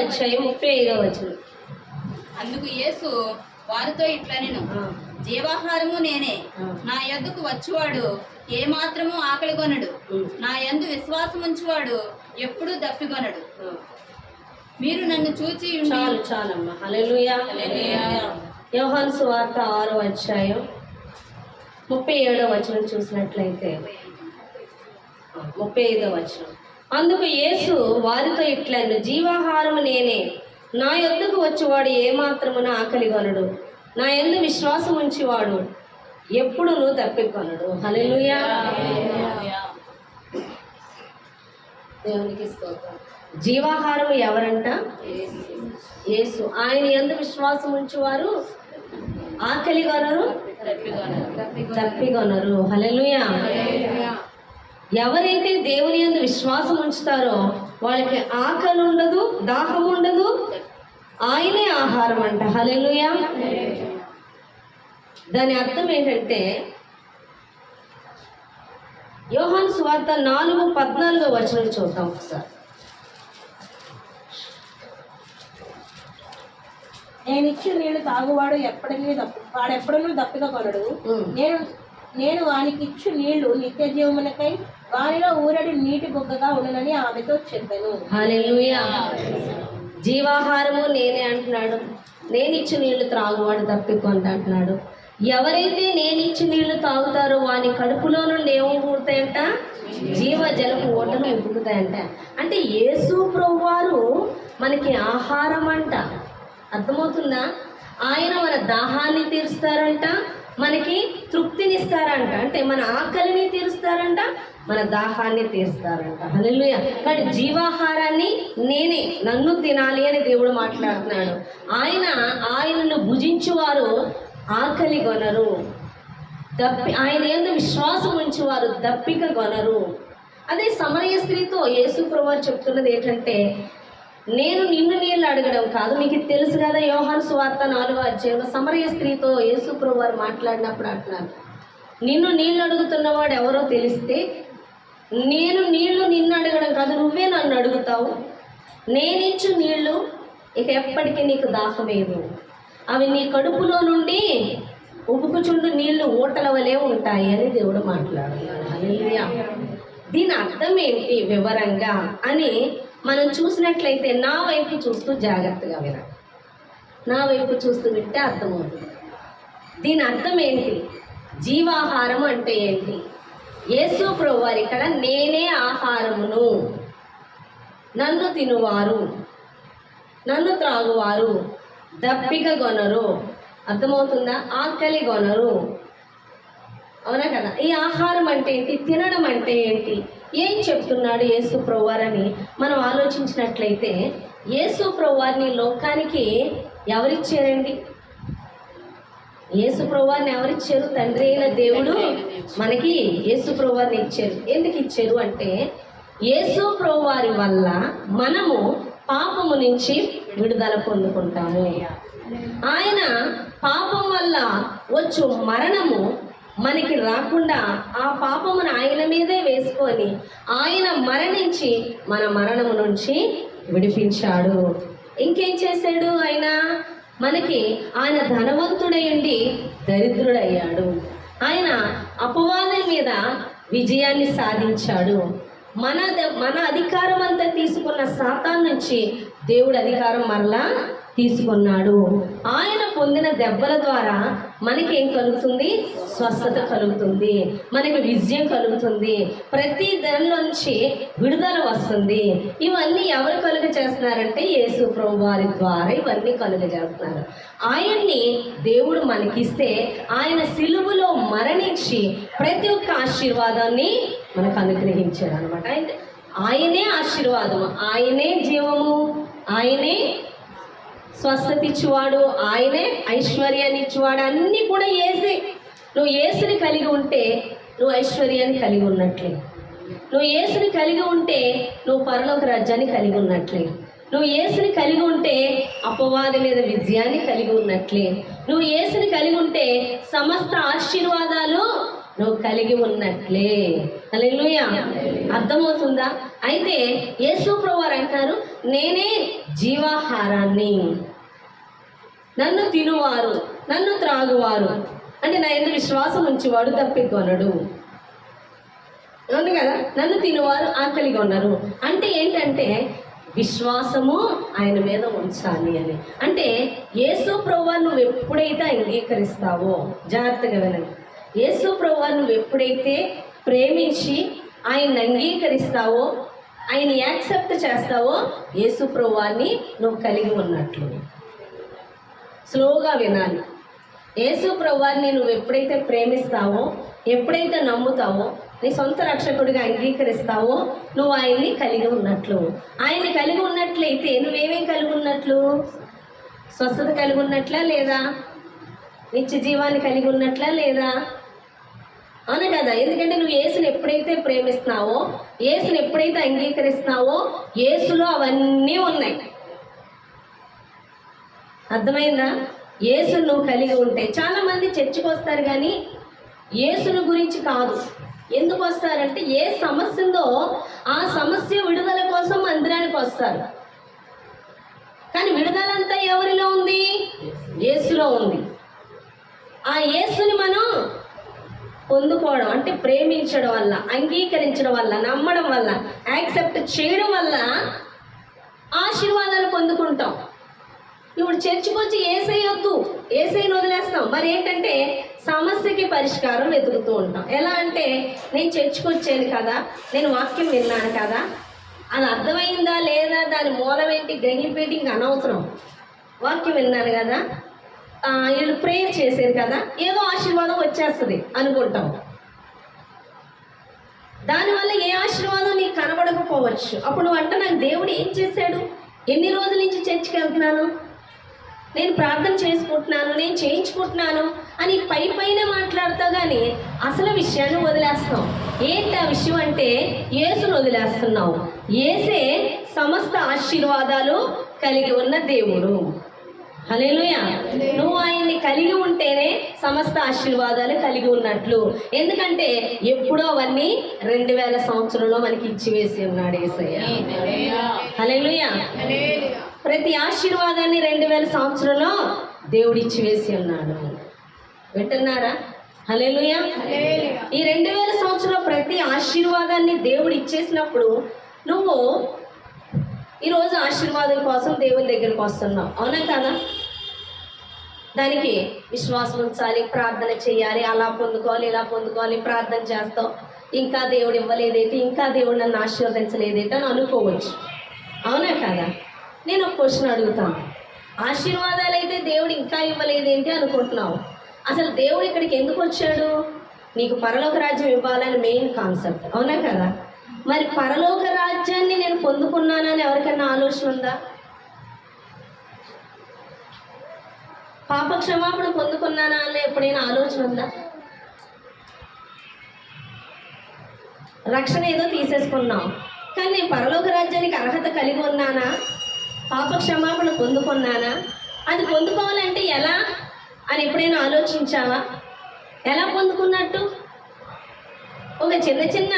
అధ్యాయం 35వ వచనం. అందుకు యేసు వారితో ఇట్లనెను, జీవాహారము నేనే. నా యొద్దకు వచ్చువాడు ఏమాత్రము ఆకలిగొనడు. నా యందు విశ్వాసముంచువాడు ఎప్పుడూ దప్పిగొనడు. మీరు నన్ను చూచి చాలమ్మా. హల్లెలూయా. యోహాను సువార్త 6వ అధ్యాయం 37వ వచనం చూసినట్లయితే 35వ వచనం. అందుకు యేసు వారితో ఇట్లనెను, జీవాహారము నేనే. నా యొద్దకు వచ్చేవాడు ఏమాత్రమున ఆకలిగొనడు. నా యందు విశ్వాసం ఉంచేవాడు ఎప్పుడును తప్పికొనడు. హల్లెలూయా. దేవునికి స్తోత్రం. జీవాహారం ఎవరంట? యేసు. ఆయన యందు విశ్వాసం ఉంచేవారు ఆకలిగొనరు, తప్పికొనరు. హల్లెలూయా. ఎవరైతే దేవుని యందు విశ్వాసం ఉంచుతారో వాళ్ళకి ఆకలి ఉండదు, దాహం ఉండదు. ఆయనే ఆహారం అంట. హల్లెలూయా. దాని అర్థం ఏంటంటే యోహాను సువార్త 4:14వ వచనం చూద్దాం ఒకసారి. నేను ఇచ్చిన నీళ్లు తాగువాడు వాడెప్పుడూ దప్పిక కొనడు. నేను వానికి ఇచ్చు నీళ్లు నిత్య జీవమునకై వారిలో ఊరడి నీటి బొగ్గగా ఉండనని ఆమెతో చెప్పాను. హల్లెలూయా. జీవాహారము నేనే అంటున్నాడు. నేను ఇచ్చిన నీళ్లు త్రాగువాడు దప్పికొంట అంటున్నాడు. ఎవరైతే నేను ఇచ్చిన నీళ్లు తాగుతారో వాని కడుపులో నుండి ఏమో ఊరుతాయంట? జీవజలపు ఓటలు ఉబ్బుకుతాయంట. అంటే యేసు ప్రభువారు మనకి ఆహారం అంట. అర్థమవుతుందా? ఆయన మన దాహాన్ని తీరుస్తారంట, మనకి తృప్తినిస్తారంట. అంటే మన ఆకలిని తీరుస్తారంట, మన దాహాన్ని తీరుస్తారంట. హల్లెలూయా. కానీ జీవాహారాన్ని నేనే, నన్ను తినాలి అని దేవుడు మాట్లాడుతున్నాడు. ఆయనను భుజించువారు ఆకలి కొనరు, ఆయన యందు విశ్వాసం ఉంచేవారు దప్పిక కొనరు. అదే సమరయ స్త్రీతో యేసు ప్రభువారు చెప్తున్నది ఏంటంటే, నేను నిన్ను నీళ్ళు అడగడం కాదు. మీకు తెలుసు కదా, యోహాను సువార్త 4వ అధ్యాయంలో సమరయ స్త్రీతో యేసు ప్రభువారు మాట్లాడినప్పుడు అంటున్నారు, నిన్ను నీళ్ళు అడుగుతున్నవాడు ఎవరో తెలిస్తే, నేను నీళ్లు నిన్ను అడగడం కాదు, నువ్వే నన్ను అడుగుతావు. నేనిచ్చు నీళ్లు ఇక ఎప్పటికీ నీకు దాహమేదు. అవి నీ కడుపులో నుండి ఉబుకుచుండు నీళ్లు ఊటల వలె ఉంటాయి అని దేవుడు మాట్లాడుతున్నాడు. హల్లెలూయా. దీని అర్థం ఏంటి వివరంగా అని మనం చూసినట్లయితే, నా వైపు చూస్తూ జాగ్రత్తగా వినండి. నా వైపు చూస్తూ వింటే అర్థమవుతుంది. దీని అర్థం ఏంటి? జీవాహారం అంటే ఏంటి? యేసు ప్రభువారు ఇక్కడ నేనే ఆహారమును, నన్ను తినువారు, నన్ను త్రాగువారు దప్పిక కొనరు. అర్థమవుతుందా? ఆకలి కొనరు. అవునా కదా? ఈ ఆహారం అంటే ఏంటి? తినడం అంటే ఏంటి? ఏం చెప్తున్నాడు యేసు ప్రభువారని మనం ఆలోచించినట్లయితే, యేసు ప్రభువారిని లోకానికి ఎవరిచ్చారండి? యేసు ప్రభువారిని ఎవరిచ్చారు? తండ్రి అయిన దేవుడు మనకి యేసు ప్రభువారిని ఇచ్చారు. ఎందుకు ఇచ్చారు అంటే, యేసు ప్రభువారి వల్ల మనము పాపము నుంచి విడుదల పొందుకుంటాము. ఆయన పాపం వల్ల వచ్చు మరణము మనకి రాకుండా ఆ పాపమును ఆయన మీదే వేసుకొని ఆయన మరణించి మన మరణము నుంచి విడిపించాడు. ఇంకేం చేశాడు ఆయన? మనకి ఆయన ధనవంతుడై ఉండి దరిద్రుడయ్యాడు. ఆయన అపవాదం మీద విజయాన్ని సాధించాడు. మన అధికారం అంతా తీసుకున్న సాతాను నుంచి దేవుడు అధికారం మరలా తీసుకున్నాడు. ఆయన పొందిన దెబ్బల ద్వారా మనకేం కలుగుతుంది? స్వస్థత కలుగుతుంది, మనకి విజయం కలుగుతుంది, ప్రతి దానిలోంచి విడుదల వస్తుంది. ఇవన్నీ ఎవరు కలుగ చేస్తున్నారంటే యేసు ప్రభువారి ద్వారా ఇవన్నీ కలుగ చేస్తున్నారు. ఆయన్ని దేవుడు మనకిస్తే ఆయన సిలువలో మరణించి ప్రతి ఒక్క ఆశీర్వాదాన్ని మనకు అనుగ్రహించాడు అనమాట. ఆయనే ఆశీర్వాదము, ఆయనే జీవము, ఆయనే స్వస్థత ఇచ్చేవాడు, ఆయనే ఐశ్వర్యాన్ని ఇచ్చేవాడు. అన్నీ కూడా యేసే. నువ్వు యేసుని కలిగి ఉంటే నువ్వు ఐశ్వర్యాన్ని కలిగి ఉన్నట్లే. నువ్వు యేసుని కలిగి ఉంటే నువ్వు పరలోక రాజ్యాన్ని కలిగి ఉన్నట్లే. నువ్వు యేసుని కలిగి ఉంటే అపవాది మీద విజయాన్ని కలిగి ఉన్నట్లే. నువ్వు యేసుని కలిగి ఉంటే సమస్త ఆశీర్వాదాలు నువ్వు కలిగి ఉన్నట్లే. హల్లెలూయా. అర్థమవుతుందా? అయితే యేసు ప్రభువారు అంటారు, నేనే జీవాహారాన్ని, నన్ను తినువారు, నన్ను త్రాగువారు, అంటే నా యందు విశ్వాసం ఉంచేవాడు తప్పికొనడు. అవును కదా, నన్ను తినువారు ఆకలిగా ఉన్నారు అంటే ఏంటంటే విశ్వాసము ఆయన మీద ఉంచాలి అని. అంటే యేసు ప్రభువారు నువ్వు ఎప్పుడైతే అంగీకరిస్తావో, జాగ్రత్తగా వినండి, యేసు ప్రభువారు నువ్వు ఎప్పుడైతే ప్రేమించి ఆయన్ని అంగీకరిస్తావో, ఆయన యాక్సెప్ట్ చేస్తావో, యేసు ప్రభువారిని నువ్వు కలిగి ఉన్నట్లు. స్లోగా వినాలి. యేసు ప్రభువారిని నువ్వు ఎప్పుడైతే ప్రేమిస్తావో, ఎప్పుడైతే నమ్ముతావో, నీ సొంత రక్షకుడిగా అంగీకరిస్తావో, నువ్వు ఆయన్ని కలిగి ఉన్నట్లు. ఆయన్ని కలిగి ఉన్నట్లయితే నువ్వేమేం కలిగి ఉన్నట్లు? స్వస్థత కలిగి ఉన్నట్లా లేదా? నిత్య జీవాన్ని కలిగి ఉన్నట్లా లేదా? అవును కదా. ఎందుకంటే నువ్వు యేసుని ఎప్పుడైతే ప్రేమిస్తున్నావో, యేసుని ఎప్పుడైతే అంగీకరిస్తున్నావో, యేసులో అవన్నీ ఉన్నాయి. అర్థమైందా? యేసును నువ్వు కలిగి ఉంటే. చాలామంది చర్చికి వస్తారు కానీ యేసును గురించి కాదు. ఎందుకు వస్తారంటే ఏ సమస్య ఉందో ఆ సమస్య విడుదల కోసం మందిరానికి వస్తారు. కానీ విడుదలంతా ఎవరిలో ఉంది? యేసులో ఉంది. ఆ యేసుని మనం పొందుకోవడం అంటే ప్రేమించడం వల్ల, అంగీకరించడం వల్ల, నమ్మడం వల్ల, యాక్సెప్ట్ చేయడం వల్ల ఆశీర్వాదాలు పొందుకుంటాం. ఇప్పుడు చర్చికి వచ్చి ఏసయ్యొద్దు, ఏసైని వదిలేస్తాం. మరి ఏంటంటే సమస్యకి పరిష్కారం వెతుకుతూ ఉంటాం. ఎలా అంటే నేను చర్చికి వచ్చాను కదా, నేను వాక్యం విన్నాను కదా, అది అర్థమైందా లేదా, దాని మూలం ఏంటి గ్రహింపేటి ఇంకా అనవసరం. వాక్యం విన్నాను కదా, వీళ్ళు ప్రేయర్ చేశారు కదా, ఏదో ఆశీర్వాదం వచ్చేస్తుంది అనుకుంటాం. దానివల్ల ఏ ఆశీర్వాదం నీకు కనబడకపోవచ్చు. అప్పుడు నువ్వు అంటే నాకు దేవుడు ఏం చేశాడు, ఎన్ని రోజుల నుంచి చర్చికి వెళ్తున్నాను, నేను ప్రార్థన చేసుకుంటున్నాను, నేను చేయించుకుంటున్నాను అని పైన మాట్లాడతావు కానీ అసలు విషయాన్ని వదిలేస్తావు. ఏంటి ఆ విషయం అంటే యేసును వదిలేస్తున్నావు. యేసే సమస్త ఆశీర్వాదాలు కలిగి ఉన్న దేవుడు. హల్లెలూయా. నువ్వు ఆయన్ని కలిగి ఉంటేనే సమస్త ఆశీర్వాదాలు కలిగి ఉన్నట్లు. ఎందుకంటే ఎప్పుడో అవన్నీ 2000 సంవత్సరంలో మనకి ఇచ్చివేసి ఉన్నాడు యేసయ్య. హల్లెలూయా. ప్రతి ఆశీర్వాదాన్ని 2000 సంవత్సరంలో దేవుడు ఇచ్చివేసి ఉన్నాడు. వింటున్నారా? హల్లెలూయా. ఈ 2000 సంవత్సరంలో ప్రతి ఆశీర్వాదాన్ని దేవుడు ఇచ్చేసినప్పుడు నువ్వు ఈరోజు ఆశీర్వాదం కోసం దేవుని దగ్గరికి వస్తున్నావు. అవునా కదా? దానికి విశ్వాసం ఉంచాలి, ప్రార్థన చేయాలి, అలా పొందుకోవాలి, ఇలా పొందుకోవాలి, ప్రార్థన చేస్తావు. ఇంకా దేవుడు ఇవ్వలేదేంటి, ఇంకా దేవుడు నన్ను ఆశీర్వదించలేదేంటి అని అనుకోవచ్చు. అవునా కదా? నేను ఒక క్వశ్చన్ అడుగుతాను. ఆశీర్వాదాలు అయితే దేవుడు ఇంకా ఇవ్వలేదేంటి అనుకుంటున్నావు. అసలు దేవుడు ఇక్కడికి ఎందుకు వచ్చాడు? నీకు పరలోక రాజ్యం ఇవ్వాలని మెయిన్ కాన్సెప్ట్. అవునా కదా? మరి పరలోక రాజ్యాన్ని నేను పొందుకున్నానని ఎవరికైనా ఆలోచన ఉందా? పాప క్షమాపణ పొందుకున్నానా అన్న ఎప్పుడైనా ఆలోచన ఉందా? రక్షణ ఏదో తీసేసుకున్నాం కానీ నేను పరలోక రాజ్యానికి అర్హత కలిగి ఉన్నానా, పాప క్షమాపణ పొందుకున్నానా, అది పొందుకోవాలంటే ఎలా అని ఎప్పుడైనా ఆలోచించావా? ఎలా పొందుకున్నట్టు? ఒక చిన్న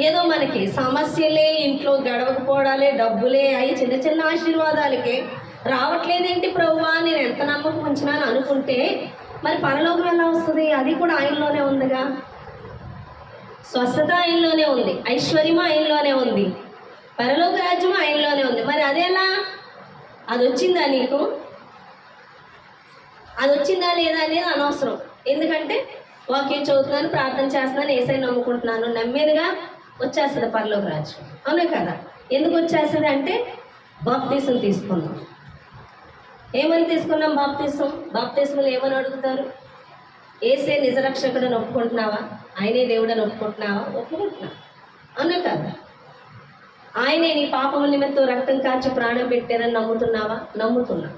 ఏదో మనకి సమస్యలే, ఇంట్లో గడవకపోవడాలే, డబ్బులే, అవి చిన్న ఆశీర్వాదాలకే రావట్లేదేంటి ప్రభువా, నేను ఎంత నమ్మకం ఉంచినాను అనుకుంటే మరి పరలోకం ఎలా వస్తుంది? అది కూడా ఆయనలోనే ఉందిగా. స్వస్థత ఆయనలోనే ఉంది, ఐశ్వర్యము ఆయనలోనే ఉంది, పరలోక రాజ్యము ఆయనలోనే ఉంది. మరి అదేలా? అది వచ్చిందా నీకు? అది వచ్చిందా లేదా అనేది అనవసరం. ఎందుకంటే వాక్యం చదువుతున్నాను, ప్రార్థన చేస్తున్నాను, యేసయ్యని నమ్ముకుంటున్నాను, నమ్మేదిగా వచ్చేస్తుంది పరలోక రాజ్యం. అవునే కదా? ఎందుకు వచ్చేస్తుంది అంటే బాప్తీసం తీసుకున్నాం. ఏమని తీసుకున్నాం బాప్తీసం? బాప్తీసంలో ఏమని అడుగుతారు? యేసే నిజరక్షకుడని ఒప్పుకుంటున్నావా? ఆయనే దేవుడని ఒప్పుకుంటున్నావా? ఒప్పుకుంటున్నా. అవునా కదా? ఆయనే నీ పాపముల నిమిత్తం రక్తం కాచి ప్రాణం పెట్టారని నమ్ముతున్నావా? నమ్ముతున్నా.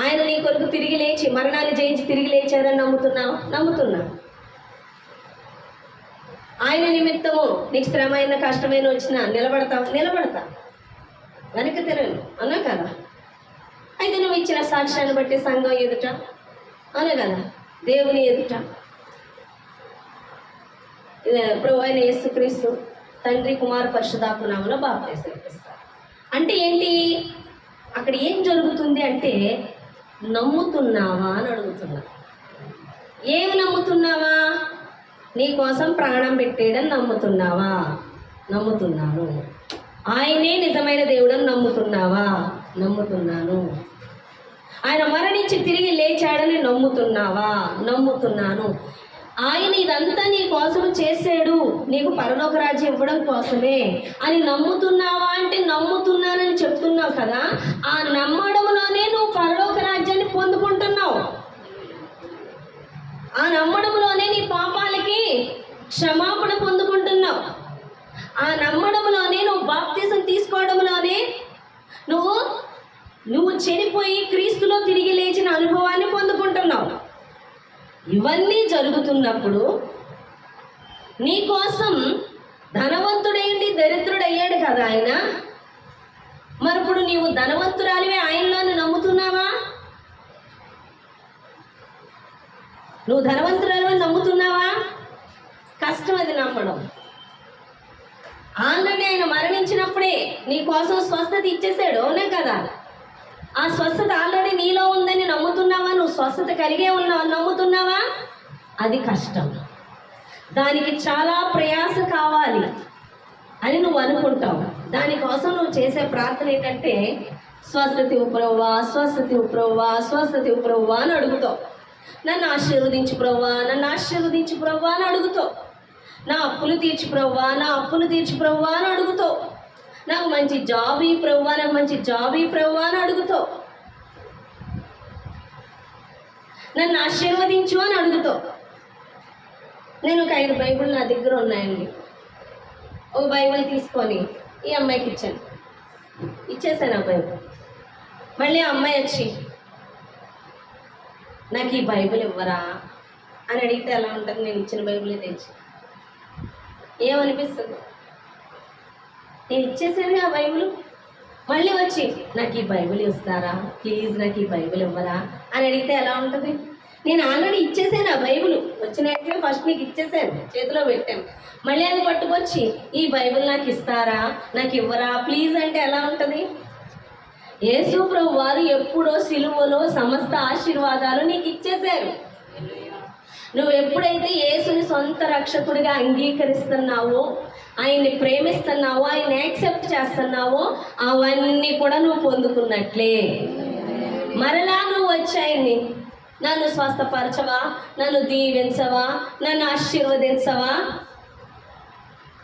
ఆయన నీ కొరకు తిరిగి లేచి మరణాన్ని జయించి తిరిగి లేచారని నమ్ముతున్నావా? నమ్ముతున్నా. ఆయన నిమిత్తము నీకు శ్రమైన కష్టమైన వచ్చినా నిలబడతా, వెనక్కి తిరగను. అన్నా కదా? అయితే నువ్వు ఇచ్చిన సాక్ష్యాన్ని బట్టి సంఘం ఎదుట, అవునా కదా, దేవుని ఎదుట ప్రభు అయిన యేసుక్రీస్తు తండ్రి కుమార పరిశుద్ధాత్మ నామములో బాప్తిసం ఇస్తారు. అంటే ఏంటి, అక్కడ ఏం జరుగుతుంది అంటే నమ్ముతున్నావా అని అడుగుతున్నా. ఏమి నమ్ముతున్నావా? నీ కోసం ప్రాణం పెట్టేయడం నమ్ముతున్నావా? నమ్ముతున్నాను. ఆయనే నిజమైన దేవుడని నమ్ముతున్నావా? నమ్ముతున్నాను. ఆయన మరణించి తిరిగి లేచాడని నమ్ముతున్నావా? నమ్ముతున్నాను. ఆయన ఇదంతా నీ కోసం చేశాడు, నీకు పరలోక రాజ్యం ఇవ్వడం కోసమే అని నమ్ముతున్నావా అంటే నమ్ముతున్నానని చెప్తున్నావు కదా. ఆ నమ్మడంలోనే నువ్వు పరలోక రాజ్యాన్ని పొందుకుంటున్నావు. ఆ నమ్మడంలోనే నీ పాపాలకి క్షమాపణ పొందుకుంటున్నావు. ఆ నమ్మడంలోనే నువ్వు బాప్తిసం తీసుకోవడంలోనే నువ్వు చనిపోయి క్రీస్తులో తిరిగి లేచిన అనుభవాన్ని పొందుకుంటున్నావు. ఇవన్నీ జరుగుతున్నప్పుడు నీ కోసం ధనవంతుడేంటి దరిద్రుడయ్యాడు కదా ఆయన. మరి ఇప్పుడు నీవు ధనవంతురాలివే ఆయనలోని నమ్ముతున్నావా? నువ్వు ధనవంతురాలివని నమ్ముతున్నావా? కష్టం అది నమ్మడం. ఆల్రెడీ ఆయన మరణించినప్పుడే నీ కోసం స్వస్థత ఇచ్చేసాడు, అవునే కదా. ఆ స్వస్థత ఆల్రెడీ నీలో ఉందని నమ్ముతున్నావా? నువ్వు స్వస్థత కలిగే ఉన్నావు నమ్ముతున్నావా? అది కష్టం. దానికి చాలా ప్రయాస కావాలి అని నువ్వు అనుకుంటావు. దానికోసం నువ్వు చేసే ప్రార్థన ఏంటంటే స్వస్థత ప్రభువా, స్వస్థత ప్రభువా, స్వస్థత ప్రభువా అని అడుగుతావు. నన్ను ఆశీర్వదించు ప్రభువా, నన్ను ఆశీర్వదించు ప్రభువా అని అడుగుతావు. నా అప్పులు తీర్చు ప్రభువా, నా అప్పులు తీర్చు ప్రభువా అని అడుగుతావు. నాకు మంచి జాబ్ ఈ ప్రభువా, నాకు మంచి జాబ్ ఈ ప్రభువా అని అడుగుతావు. నన్ను ఆశీర్వదించు అని అడుగుతావు. నేను ఒక 5 బైబిల్ నా దగ్గర ఉన్నాయండి. ఒక బైబిల్ తీసుకొని ఈ అమ్మాయికి ఇచ్చేసాను ఆ బైబిల్. మళ్ళీ ఆ అమ్మాయి వచ్చి నాకు ఈ బైబిల్ ఇవ్వరా అని అడిగితే ఎలా ఉంటుంది? నేను ఇచ్చిన బైబిలే తెచ్చి ఏమనిపిస్తుంది? నేను ఇచ్చేసాను ఆ బైబిల్. మళ్ళీ వచ్చి నాకు ఈ బైబిల్ ఇస్తారా ప్లీజ్, నాకు ఈ బైబిల్ ఇవ్వరా అని అడిగితే ఎలా ఉంటుంది? నేను ఆల్రెడీ ఇచ్చేసాను ఆ బైబిల్. వచ్చినట్లే ఫస్ట్ నీకు ఇచ్చేసాను, చేతిలో పెట్టాను. మళ్ళీ అది పట్టుకొచ్చి ఈ బైబిల్ నాకు ఇస్తారా, నాకు ఇవ్వరా ప్లీజ్ అంటే ఎలా ఉంటుంది? యేసు ప్రభు వారు ఎప్పుడో సిలువలో సమస్త ఆశీర్వాదాలు నీకు ఇచ్చేశారు. నువ్వు ఎప్పుడైతే యేసుని సొంత రక్షకుడిగా అంగీకరిస్తున్నావో, ఆయన్ని ప్రేమిస్తున్నావో, ఆయన్ని యాక్సెప్ట్ చేస్తున్నావో అవన్నీ కూడా నువ్వు పొందుకున్నట్లే. మరలా నువ్వు వచ్చాయన్ని నన్ను స్వస్థపరచవా, నన్ను దీవించవా, నన్ను ఆశీర్వదించవా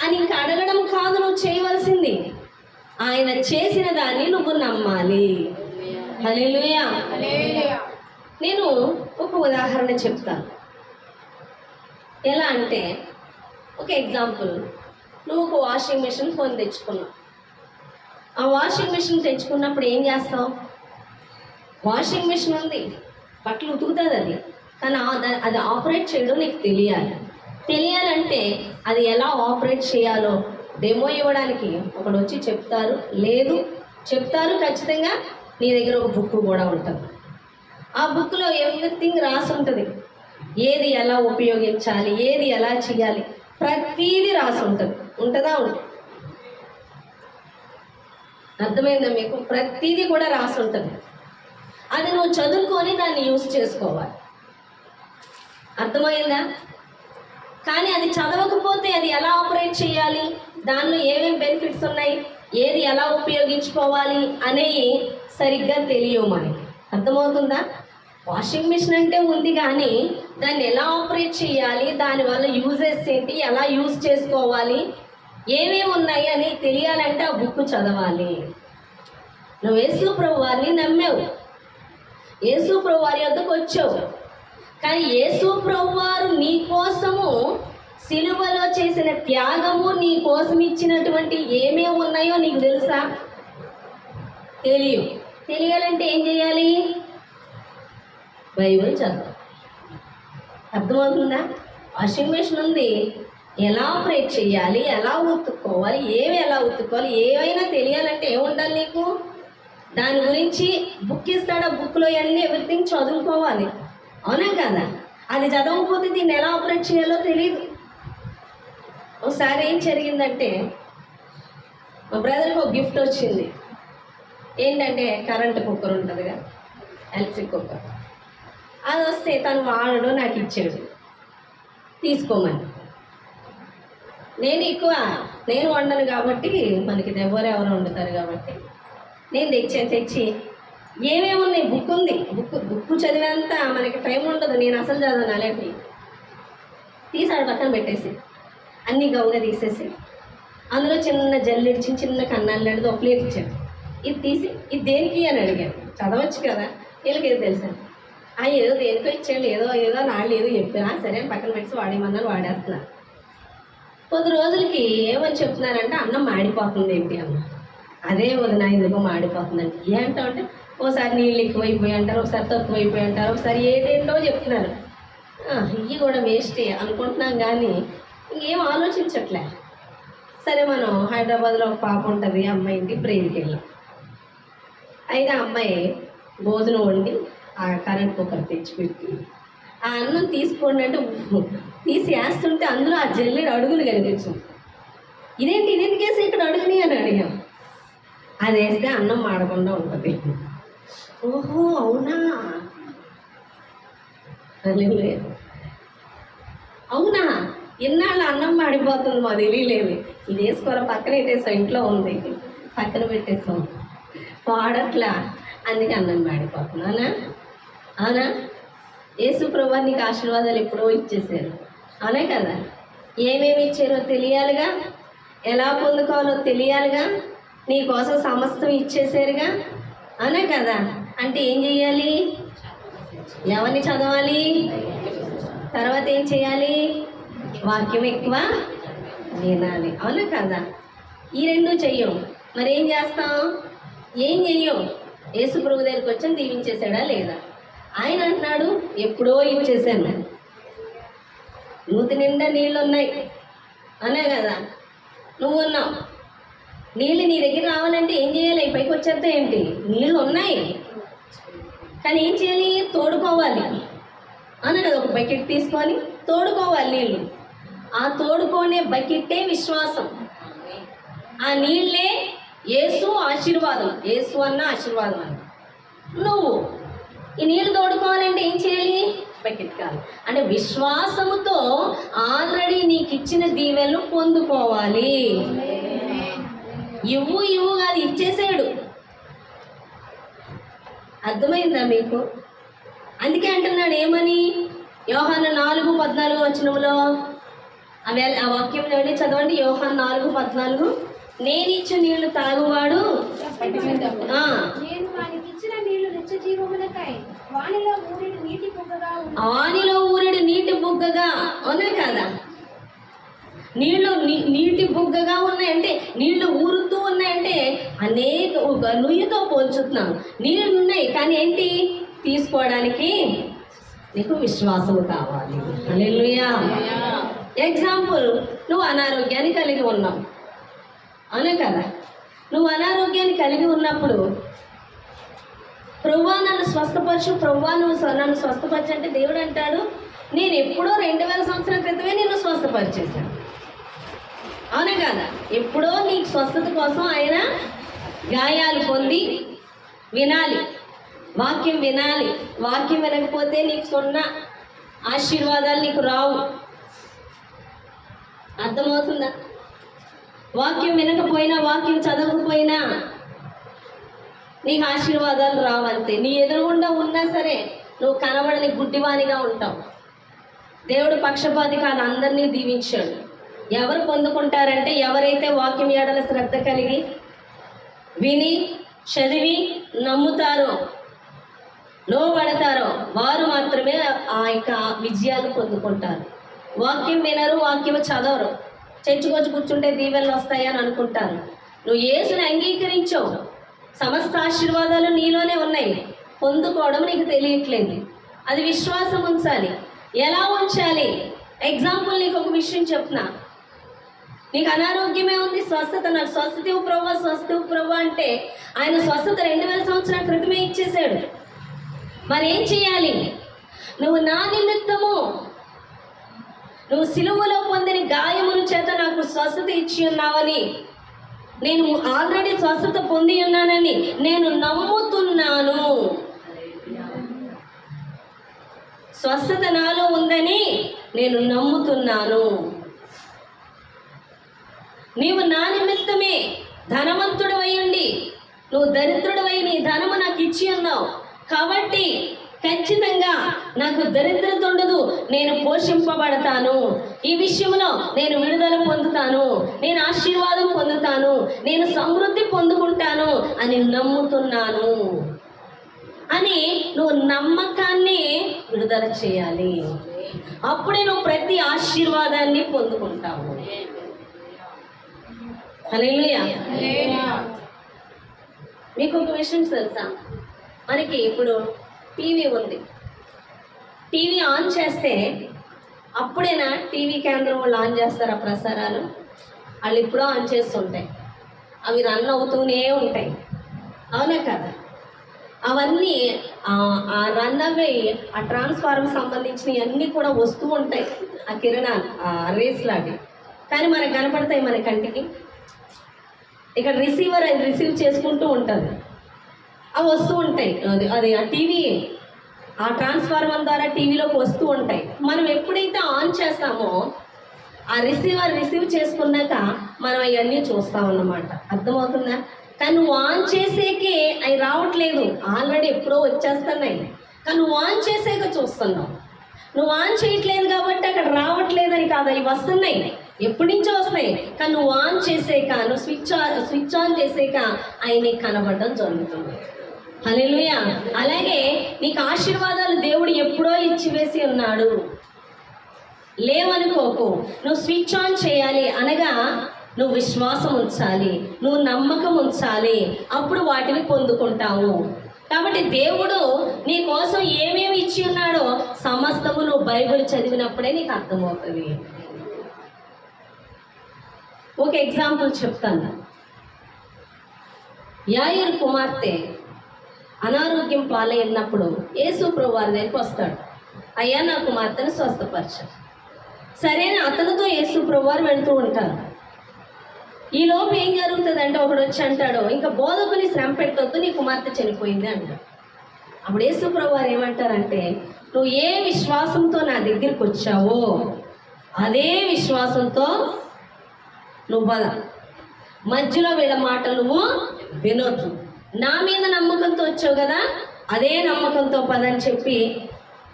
అని ఇంక అడగడం కాదు నువ్వు చేయవలసింది. ఆయన చేసిన దాన్ని నువ్వు నమ్మాలి. హల్లెలూయా. నేను ఒక ఉదాహరణ చెప్తాను. ఎలా అంటే, ఒక ఎగ్జాంపుల్, నువ్వు ఒక వాషింగ్ మెషిన్ కొని తెచ్చుకున్నావు. ఆ వాషింగ్ మెషిన్ తెచ్చుకున్నప్పుడు ఏం చేస్తావు? వాషింగ్ మెషిన్ ఉంది, బట్టలు ఉతుకుతుంది అది, కానీ అది ఆపరేట్ చేయడం నీకు తెలియాలంటే అది ఎలా ఆపరేట్ చేయాలో డెమో ఇవ్వడానికి ఒకడు వచ్చి చెప్తారు. లేదు చెప్తారు ఖచ్చితంగా, నీ దగ్గర ఒక బుక్ కూడా ఉంటుంది. ఆ బుక్లో ఎవ్రీథింగ్ రాసి ఉంటుంది. ఏది ఎలా ఉపయోగించాలి, ఏది ఎలా చేయాలి, ప్రతీది రాసి ఉంటుంది. ఉంటుందా? ఉంటుంది. అర్థమైందా మీకు? ప్రతీది కూడా రాసి ఉంటుంది. అది నువ్వు చదువుకొని దాన్ని యూజ్ చేసుకోవాలి. అర్థమైందా? కానీ అది చదవకపోతే అది ఎలా ఆపరేట్ చేయాలి, దానిలో ఏమేమి బెనిఫిట్స్ ఉన్నాయి, ఏది ఎలా ఉపయోగించుకోవాలి అనేవి సరిగ్గా తెలియవు మనకి. అర్థమవుతుందా? వాషింగ్ మిషన్ అంటే ఉంది, కానీ దాన్ని ఎలా ఆపరేట్ చేయాలి, దానివల్ల యూజెస్ ఏంటి, ఎలా యూజ్ చేసుకోవాలి, ఏమేమి ఉన్నాయి అని తెలియాలంటే ఆ బుక్ చదవాలి. నువ్వు యేసు ప్రభు వారిని నమ్మావు, యేసు ప్రభు వారి వద్దకు వచ్చావు, కానీ యేసు ప్రభు వారు నీ కోసము సిలువలో చేసిన త్యాగము, నీ కోసం ఇచ్చినటువంటి ఏమేమి ఉన్నాయో నీకు తెలుసా? తెలియాలంటే ఏం చేయాలి? బైబిల్ చదువు. అర్థమవుతుందా? వాషింగ్ మెషిన్ ఉంది, ఎలా ఆపరేట్ చేయాలి, ఎలా ఉతుక్కోవాలి, ఎలా ఉతుక్కోవాలి, ఏవైనా తెలియాలంటే ఏముండాలి నీకు? దాని గురించి బుక్ ఇస్తాడు, ఆ బుక్లో అన్నీ ఎవ్రీథింగ్ చదువుకోవాలి. అవునా కదా? అది చదవకపోతే దీన్ని ఎలా ఆపరేట్ చేయాలో తెలియదు. ఒకసారి ఏం జరిగిందంటే మా బ్రదర్కి ఒక గిఫ్ట్ వచ్చింది. ఏంటంటే కరెంటు కుక్కర్ ఉంటుందిగా, ఎలక్ట్రిక్ కుక్కర్. అది వస్తే తను వాడడు, నాకు ఇచ్చాడు తీసుకోమని. నేను వండను కాబట్టి, మనకి ఎవరెవరు వండుతారు కాబట్టి నేను తెచ్చి ఏమేమి ఉన్నాయి, బుక్ ఉంది, బుక్ చదివేంత మనకి టైం ఉండదు. నేను అసలు చదవను అలాంటివి. తీసాడు పక్కన పెట్టేసి అన్నీ గౌగా తీసేసి అందులో చిన్న జల్లెడి చిన్న కన్నాలు లాంటిది ఒక ప్లేట్ ఇచ్చాడు. ఇది తీసి ఇది దేనికి అని అడిగాను. చదవచ్చు కదా, వీళ్ళకి ఏదో తెలుసాను. ఏదో దేనికో ఇచ్చాడు, ఏదో నాళ్ళు ఏదో చెప్పినా సరే పక్కన పెట్టి వాడేమన్నారు, వాడేస్తున్నారు. కొద్ది రోజులకి ఏమని చెప్తున్నారంటే అన్నం మాడిపోతుంది ఏంటి అన్న. అదే వదిన ఇదిగో మాడిపోతుందండి. ఏంటో అంటే ఒకసారి నీళ్ళు ఎక్కువైపోయి అంటారు, ఒకసారి తక్కువైపోయి అంటారు, ఒకసారి ఏదేంటో చెప్తున్నారు. ఇవి కూడా వేస్టే అనుకుంటున్నాం కానీ ఇంకేం ఆలోచించట్లే. సరే మనం హైదరాబాద్లో ఒక పాప ఉంటుంది, అమ్మాయి ఇంటికి ప్రేయర్కి వెళ్ళాం. అయితే ఆ అమ్మాయి భోజనం వండి ఆ కరెంట్ కుక్కర్ తెచ్చిపెట్టి ఆ అన్నం తీసుకోండి అంటే తీసి వేస్తుంటే అందులో ఆ జల్లెడు అడుగులు కనిపించింది. ఇదేంటి ఇది ఎందుకు వేసి ఇక్కడ అడుగుని అని అడిగాం. అది వేస్తే అన్నం మాడకుండా ఉంటుంది. ఓహో అవునా, అవునా, ఇన్నాళ్ళు అన్నం మాడిపోతుంది మా తెలియలేదు. ఇది వేసుకోరా పక్కన పెట్టేసాం, ఇంట్లో ఉంది పక్కన పెట్టేసాం, వాడట్లా, అందుకే అన్నం మాడిపోతుంది. అవునా యేసు ప్రభువా నీకు ఆశీర్వాదాలు ఎప్పుడో ఇచ్చేసారు, అవునే కదా. ఏమేమి ఇచ్చారో తెలియాలిగా, ఎలా పొందుకోవాలో తెలియాలిగా, నీకోసం సమస్తం ఇచ్చేసారుగా, అవునే కదా. అంటే ఏం చెయ్యాలి, ఎవరిని చదవాలి, తర్వాత ఏం చేయాలి, వాక్యం ఎక్కువ వినాలి, అవునా కదా. ఈ రెండు చెయ్యం, మరి ఏం చేస్తాం, ఏం చెయ్యం. యేసు ప్రభు దగ్గరికి వచ్చి దీవించేసాడా లేదా. ఆయన అంటున్నాడు ఎప్పుడో ఇచ్చేసాను, నూతి నిండా నీళ్ళు ఉన్నాయి, అనే కదా. నువ్వు ఉన్నావు, నీళ్ళు నీ దగ్గర రావాలంటే ఏం చేయాలి, పైకి వచ్చేస్తే ఏంటి, నీళ్ళు ఉన్నాయి కానీ ఏం చేయాలి, తోడుకోవాలి, అనే కదా. ఒక బకెట్ తీసుకొని తోడుకోవాలి నీళ్ళు. ఆ తోడుకోనే బకెట్టే విశ్వాసం, ఆ నీళ్ళే యేసు ఆశీర్వాదం. యేసు అన్న ఆశీర్వాదం అన్న. నువ్వు ఈ నీళ్ళు తోడుకోవాలంటే ఏం చేయాలి, బకెట్ కాదు. అంటే విశ్వాసముతో ఆల్రెడీ నీకు ఇచ్చిన దీవెనలు పొందుకోవాలి. ఇవ్వు కాదు, ఇచ్చేసాడు. అర్థమైందా మీకు. అందుకే అంటున్నాడు ఏమని, యోహాను 4:14 వచనంలో ఆ వాక్యం చదవండి. యోహాను 4:14, నేను ఇచ్చిన నీళ్లు తాగువాడు వానిలో ఊరెడు నీటి బుగ్గగా ఉన్నాయి కదా. నీటి బుగ్గగా ఉన్నాయంటే, నీళ్లు ఊరుతూ ఉన్నాయంటే అనేక నుయ్యితో పోల్చుతున్నాం. నీళ్ళు ఉన్నాయి కానీ ఏంటి, తీసుకోవడానికి నీకు విశ్వాసము కావాలి. హల్లెలూయా. ఎగ్జాంపుల్, నువ్వు అనారోగ్యాన్ని కలిగి ఉన్నావు, అవునే కదా. నువ్వు అనారోగ్యాన్ని కలిగి ఉన్నప్పుడు ప్రభువా నన్ను స్వస్థపరచు, ప్రభువా నన్ను స్వస్థపరచు అంటే దేవుడు అంటాడు నేను ఎప్పుడో 2000 సంవత్సరాల క్రితమే నిన్ను స్వస్థపరిచేశాను, అవునే కదా. ఎప్పుడో నీకు స్వస్థత కోసం ఆయన గాయాలు పొంది వినాలి, వాక్యం వినాలి. వాక్యం వినకపోతే నీకు సున్న ఆశీర్వాదాలు నీకు రావు. అర్థమవుతుందా. వాక్యం వినకపోయినా, వాక్యం చదవకపోయినా నీకు ఆశీర్వాదాలు రావంతే. నీ ఎదురుగుండా ఉన్నా సరే నువ్వు కనబడని గుడ్డివానిగా ఉంటావు. దేవుడు పక్షపాతి కాదు, అందరినీ దీవించాడు. ఎవరు పొందుకుంటారంటే ఎవరైతే వాక్యం ఏడల శ్రద్ధ కలిగి విని చదివి నమ్ముతారో, లోబడతారో వారు మాత్రమే ఆ యొక్క విజయాలు పొందుకుంటారు. వాక్యం వినరు, వాక్యం చదవరు, చర్చకొచ్చి కూర్చుంటే దీవెనలు వస్తాయని అనుకుంటారు. నువ్వు యేసుని అంగీకరించావు, సమస్త ఆశీర్వాదాలు నీలోనే ఉన్నాయి, పొందుకోవడం నీకు తెలియట్లేదు. అది విశ్వాసం ఉంచాలి. ఎలా ఉంచాలి, ఎగ్జాంపుల్ నీకు ఒక విషయం చెప్తున్నా. నీకు అనారోగ్యమే ఉంది, స్వస్థత, నాకు స్వస్థత ఇవ్వు ప్రభు, స్వస్థత ఇవ్వు ప్రభు అంటే ఆయన స్వస్థత 2000 సంవత్సరాల క్రితమే ఇచ్చేసాడు. మరి ఏం చేయాలి, నువ్వు నా నిమిత్తము నువ్వు సిలువలో పొందిన గాయముల చేత నాకు స్వస్థత ఇచ్చి ఉన్నావని, నేను ఆల్రెడీ స్వస్థత పొంది ఉన్నానని నేను నమ్ముతున్నాను. స్వస్థత నాలో ఉందని నేను నమ్ముతున్నాను. నీవు నా నిమిత్తమే ధనవంతుడు అయ్యుండి నువ్వు దరిద్రుడవై నీ ధనము నాకు ఇచ్చి ఉన్నావు కాబట్టి ఖచ్చితంగా నాకు దరిద్రత ఉండదు, నేను పోషింపబడతాను, ఈ విషయంలో నేను విడుదల పొందుతాను, నేను ఆశీర్వాదం పొందుతాను, నేను సమృద్ధి పొందుకుంటాను అని నమ్ముతున్నాను అని నువ్వు నమ్మకాన్ని విడుదల చేయాలి. అప్పుడే నువ్వు ప్రతి ఆశీర్వాదాన్ని పొందుకుంటావు. హల్లెలూయా. మీకు ఒక విషయం తెలుసా, మనకి ఇప్పుడు టీవీ ఉంది. టీవీ ఆన్ చేస్తే అప్పుడేనా టీవీ కేంద్రం వాళ్ళు ఆన్ చేస్తారు ఆ ప్రసారాలు? వాళ్ళు ఎప్పుడో ఆన్ చేస్తుంటాయి, అవి రన్ అవుతూనే ఉంటాయి, అవునా కదా? అవన్నీ ఆ రన్ అవే ఆ ట్రాన్స్ఫార్మర్ సంబంధించినవి అన్నీ కూడా వస్తూ ఉంటాయి, ఆ కిరణాలు ఆ రేస్ లాంటి. కానీ మనకు కనపడతాయి మన కంటికి. ఇక్కడ రిసీవర్ అది రిసీవ్ చేసుకుంటూ ఉంటుంది, అవి వస్తూ ఉంటాయి. అది ఆ టీవీ ఆ ట్రాన్స్ఫార్మర్ ద్వారా టీవీలోకి వస్తూ ఉంటాయి. మనం ఎప్పుడైతే ఆన్ చేస్తామో ఆ రిసీవర్ రిసీవ్ చేసుకున్నాక మనం అవన్నీ చూస్తామన్నమాట. అర్థమవుతుందా? కానీ నువ్వు ఆన్ చేసేకే అవి రావట్లేదు, ఆల్రెడీ ఎప్పుడో వచ్చేస్తున్నాయి. కానీ నువ్వు ఆన్ చేసేక చూస్తున్నావు. నువ్వు ఆన్ చేయట్లేదు కాబట్టి అక్కడ రావట్లేదని కాదు, అవి వస్తున్నాయి, ఎప్పటి నుంచో వస్తున్నాయి. కానీ నువ్వు ఆన్ చేసేక, నువ్వు స్విచ్ ఆన్ చేసేక అవి నీకు కనబడడం జరుగుతుంది. హల్లెలూయా. అలాగే నీకు ఆశీర్వాదాలు దేవుడు ఎప్పుడో ఇచ్చివేసి ఉన్నాడు, లేవనుకోకు. నువ్వు స్విచ్ ఆన్ చేయాలి అనగా నువ్వు విశ్వాసం ఉంచాలి, నువ్వు నమ్మకం ఉంచాలి, అప్పుడు వాటిని పొందుకుంటావు. కాబట్టి దేవుడు నీ కోసం ఏమేమి ఇచ్చి ఉన్నాడో సమస్తము నువ్వు బైబిల్ చదివినప్పుడే నీకు అర్థమవుతుంది. ఒక ఎగ్జాంపుల్ చెప్తాను. యాయిరు కుమార్తె అనారోగ్యం పాలైనప్పుడు యేసు ప్రభువు వారి దగ్గరికి వస్తాడు. అయ్యా, నా కుమార్తెను స్వస్థపరచు. సరే, అతనితో యేసు ప్రభువు వారు వెళ్తూ ఉంటారు. ఈ లోపు ఏం జరుగుతుందంటే ఒకడు వచ్చి అంటాడు, ఇంకా బోధకుని శ్రమ పెట్టొద్దు, నీ కుమార్తె చనిపోయింది అంటాడు. అప్పుడు యేసు ప్రభువు వారు ఏమంటారంటే, నువ్వు ఏ విశ్వాసంతో నా దగ్గరికి వచ్చావో అదే విశ్వాసంతో నువ్వు పద, మధ్యలో వీళ్ళ మాటలు నువ్వు వినొద్దు. నా మీద నమ్మకంతో వచ్చావు కదా, అదే నమ్మకంతో పదని చెప్పి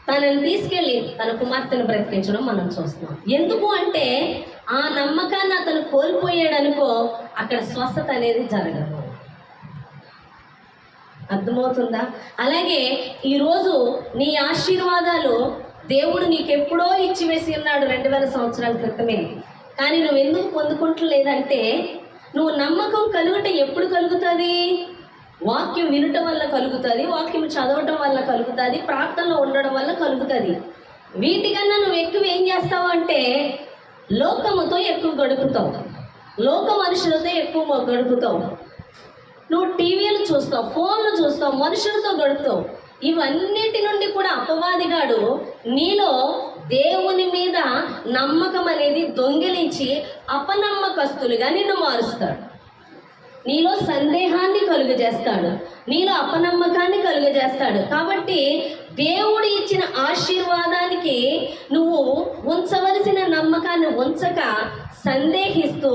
తనని తీసుకెళ్ళి తన కుమార్తెను బ్రతికించడం మనం చూస్తున్నాం. ఎందుకు అంటే ఆ నమ్మకాన్ని అతను కోల్పోయాడు అనుకో, అక్కడ స్వస్థత అనేది జరగదు. అర్థమవుతుందా? అలాగే ఈరోజు నీ ఆశీర్వాదాలు దేవుడు నీకెప్పుడో ఇచ్చివేసి ఉన్నాడు 2000 సంవత్సరాల క్రితమే. కానీ నువ్వు ఎందుకు పొందుకుంటలేదంటే, నువ్వు నమ్మకం కలుగుట ఎప్పుడు కలుగుతుంది? వాక్యం వినటం వల్ల కలుగుతుంది, వాక్యం చదవటం వల్ల కలుగుతుంది, ప్రార్థనలో ఉండడం వల్ల కలుగుతుంది. వీటికన్నా నువ్వు ఎక్కువ ఏం చేస్తావు అంటే లోకముతో ఎక్కువ గడుపుతావు, లోక మనుషులతో ఎక్కువ గడుపుతావు. నువ్వు టీవీలు చూస్తావు, ఫోన్లు చూస్తావు, మనుషులతో గడుపుతావు. ఇవన్నిటి నుండి కూడా అపవాదిగాడు నీలో దేవుని మీద నమ్మకం అనేది దొంగిలించి అపనమ్మకస్తులుగా నిన్ను మారుస్తాడు. నీలో సందేహాన్ని కలుగజేస్తాడు, నీలో అపనమ్మకాన్ని కలుగజేస్తాడు. కాబట్టి దేవుడు ఇచ్చిన ఆశీర్వాదానికి నువ్వు ఉంచవలసిన నమ్మకాన్ని ఉంచక సందేహిస్తూ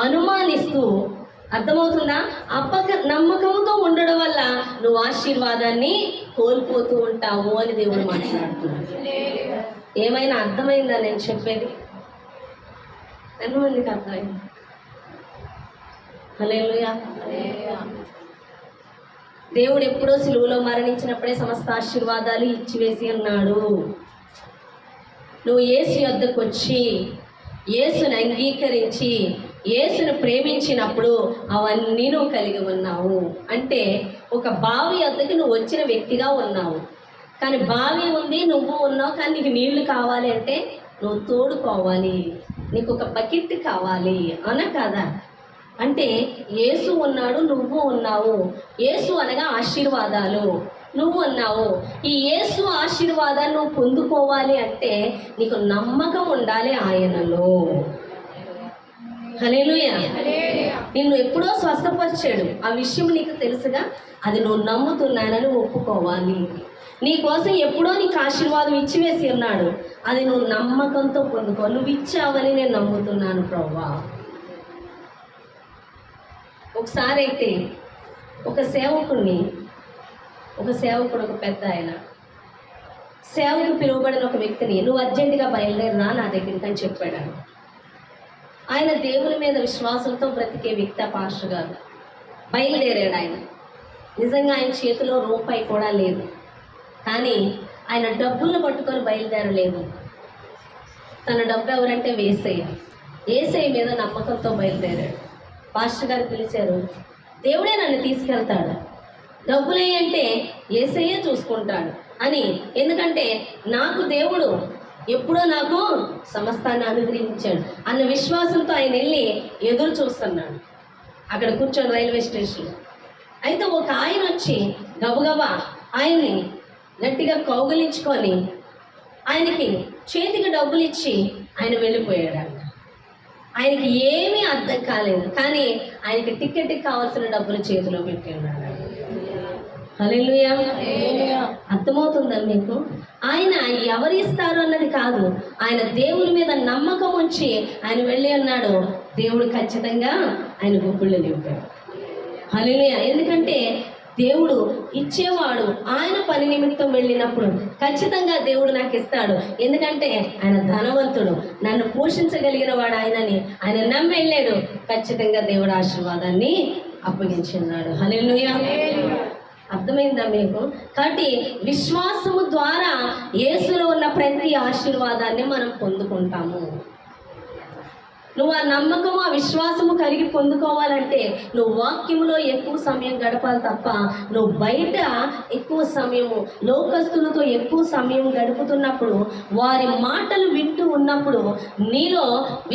అనుమానిస్తూ, అర్థమవుతుందా? నమ్మకంతో ఉండడం వల్ల నువ్వు ఆశీర్వాదాన్ని కోల్పోతూ ఉంటావు అని దేవుడు మాట్లాడుతున్నాడు. ఏమైనా అర్థమైందా నేను చెప్పేది? ఎంతమందికి అర్థమైంది? హల్లెలూయా. దేవుడు ఎప్పుడో సిలువలో మరణించినప్పుడే సమస్త ఆశీర్వాదాలు ఇచ్చివేసి ఉన్నాడు. నువ్వు యేసు యొద్దకు వచ్చి యేసుని అంగీకరించి యేసును ప్రేమించినప్పుడు అవన్నీ నువ్వు కలిగి ఉన్నావు. అంటే ఒక బావి యొద్దకు నువ్వు వచ్చిన వ్యక్తిగా ఉన్నావు. కానీ బావి ఉంది, నువ్వు ఉన్నావు, కానీ నీకు నీళ్లు కావాలి అంటే నువ్వు తోడుకోవాలి, నీకు ఒక బకెట్ కావాలి, అవునా కాదా? అంటే యేసు ఉన్నాడు, నువ్వు ఉన్నావు. యేసు అనగా ఆశీర్వాదాలు, నువ్వు అన్నావు. ఈ యేసు ఆశీర్వాదాన్ని నువ్వు పొందుకోవాలి అంటే నీకు నమ్మకం ఉండాలి ఆయనలో. హల్లెలూయా. నిన్ను ఎప్పుడో స్వస్థపరిచాడు, ఆ విషయం నీకు తెలుసుగా. అది నువ్వు నమ్ముతున్నానని ఒప్పుకోవాలి. నీ కోసం ఎప్పుడో నీకు ఆశీర్వాదం ఇచ్చివేసి ఉన్నాడు, అది నువ్వు నమ్మకంతో పొందుకో. నువ్వు ఇచ్చావని నేను నమ్ముతున్నాను ప్రభువా. ఒకసారి అయితే ఒక సేవకుడు ఒక పెద్ద ఆయన సేవకు పిలువబడిన ఒక వ్యక్తిని, నువ్వు అర్జెంటుగా బయలుదేరినా నా దగ్గరికి అని చెప్పాడు. ఆయన దేవుని మీద విశ్వాసంతో బ్రతికే వ్యక్తి ఆ పాస్టర్ గారు. బయలుదేరాడు ఆయన. నిజంగా ఆయన చేతిలో రూపాయి కూడా లేదు, కానీ ఆయన డబ్బులను పట్టుకొని బయలుదేరలేదు. తన డబ్బు ఎవరంటే యేసయ్య మీద నమ్మకంతో బయలుదేరాడు. పాస్టర్ గారు పిలిచారు, దేవుడే నన్ను తీసుకెళ్తాడు, డబ్బులే అంటే యేసయ్యే చూసుకుంటాడు అని. ఎందుకంటే నాకు దేవుడు ఎప్పుడో నాకు సమస్తాన్ని అనుగ్రహించాడు అన్న విశ్వాసంతో ఆయన వెళ్ళి ఎదురు చూస్తున్నాడు అక్కడ కూర్చొని రైల్వే స్టేషన్లో. అయితే ఒక ఆయన వచ్చి గబగబా ఆయన్ని గట్టిగా కౌగిలించుకొని ఆయనకి చేతికి డబ్బులు ఇచ్చి ఆయన వెళ్ళిపోయాడు. ఆయనకి ఏమీ అర్థం కాలేదు, కానీ ఆయనకి టికెట్కి కావాల్సిన డబ్బులు చేతిలో పెట్టి ఉన్నాడు. హల్లెలూయా. అర్థమవుతుందా మీకు? ఆయన ఎవరు ఇస్తారు అన్నది కాదు, ఆయన దేవుని మీద నమ్మకం ఉంచి ఆయన వెళ్ళి అన్నాడు, దేవుడు ఖచ్చితంగా ఆయన గుప్పుళ్ళు నింపాడు. హల్లెలూయా. ఎందుకంటే దేవుడు ఇచ్చేవాడు. ఆయన పని నిమిత్తం వెళ్ళినప్పుడు ఖచ్చితంగా దేవుడు నాకు ఇస్తాడు. ఎందుకంటే ఆయన ధనవంతుడు, నన్ను పోషించగలిగిన వాడు ఆయనని ఆయన నమ్మి వెళ్ళాడు. ఖచ్చితంగా దేవుడు ఆశీర్వాదాన్ని అప్పగించున్నాడు. హల్లెలూయా. అర్థమైందా మీకు? కాబట్టి విశ్వాసము ద్వారా యేసులో ఉన్న ప్రతి ఆశీర్వాదాన్ని మనం పొందుకుంటాము. నువ్వు ఆ నమ్మకము ఆ విశ్వాసము కలిగి పొందుకోవాలంటే నువ్వు వాక్యములో ఎక్కువ సమయం గడపాలి తప్ప నువ్వు బయట ఎక్కువ సమయము లోకస్తులతో ఎక్కువ సమయం గడుపుతున్నప్పుడు, వారి మాటలు వింటూ ఉన్నప్పుడు నీలో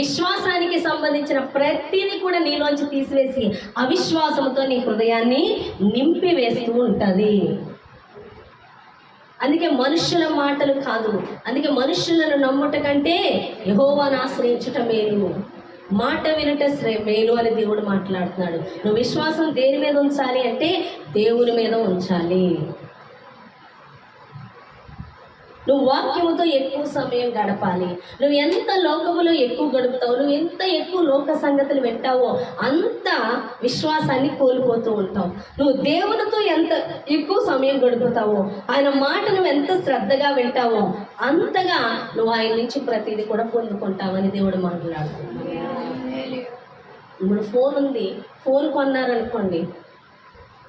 విశ్వాసానికి సంబంధించిన ప్రతిదీ కూడా నీలోంచి తీసివేసి అవిశ్వాసంతో నీ హృదయాన్ని నింపివేస్తూ ఉంటుంది. అందుకే మనుషుల మాటలు కాదు, అందుకే మనుషులను నమ్ముట కంటే యెహోవాను ఆశ్రయించుట మేలు, మాట వినుట మేలు అని దేవుడు మాట్లాడుతున్నాడు. నువ్వు విశ్వాసం దేని మీద ఉంచాలి అంటే దేవుని మీద ఉంచాలి. నువ్వు వాక్యముతో ఎక్కువ సమయం గడపాలి. నువ్వు ఎంత లోకములో ఎక్కువ గడుపుతావు, నువ్వు ఎంత ఎక్కువ లోక సంగతులు వింటావో అంత విశ్వాసాన్ని కోల్పోతూ ఉంటావు. నువ్వు దేవునితో ఎంత ఎక్కువ సమయం గడుపుతావో, ఆయన మాట నువ్వు ఎంత శ్రద్ధగా వింటావో అంతగా నువ్వు ఆయన నుంచి ప్రతిదీ కూడా పొందుకుంటావని దేవుడు మాట్లాడుతున్నాడు. ఇప్పుడు ఫోన్ ఉంది, ఫోన్ కొన్నారనుకోండి,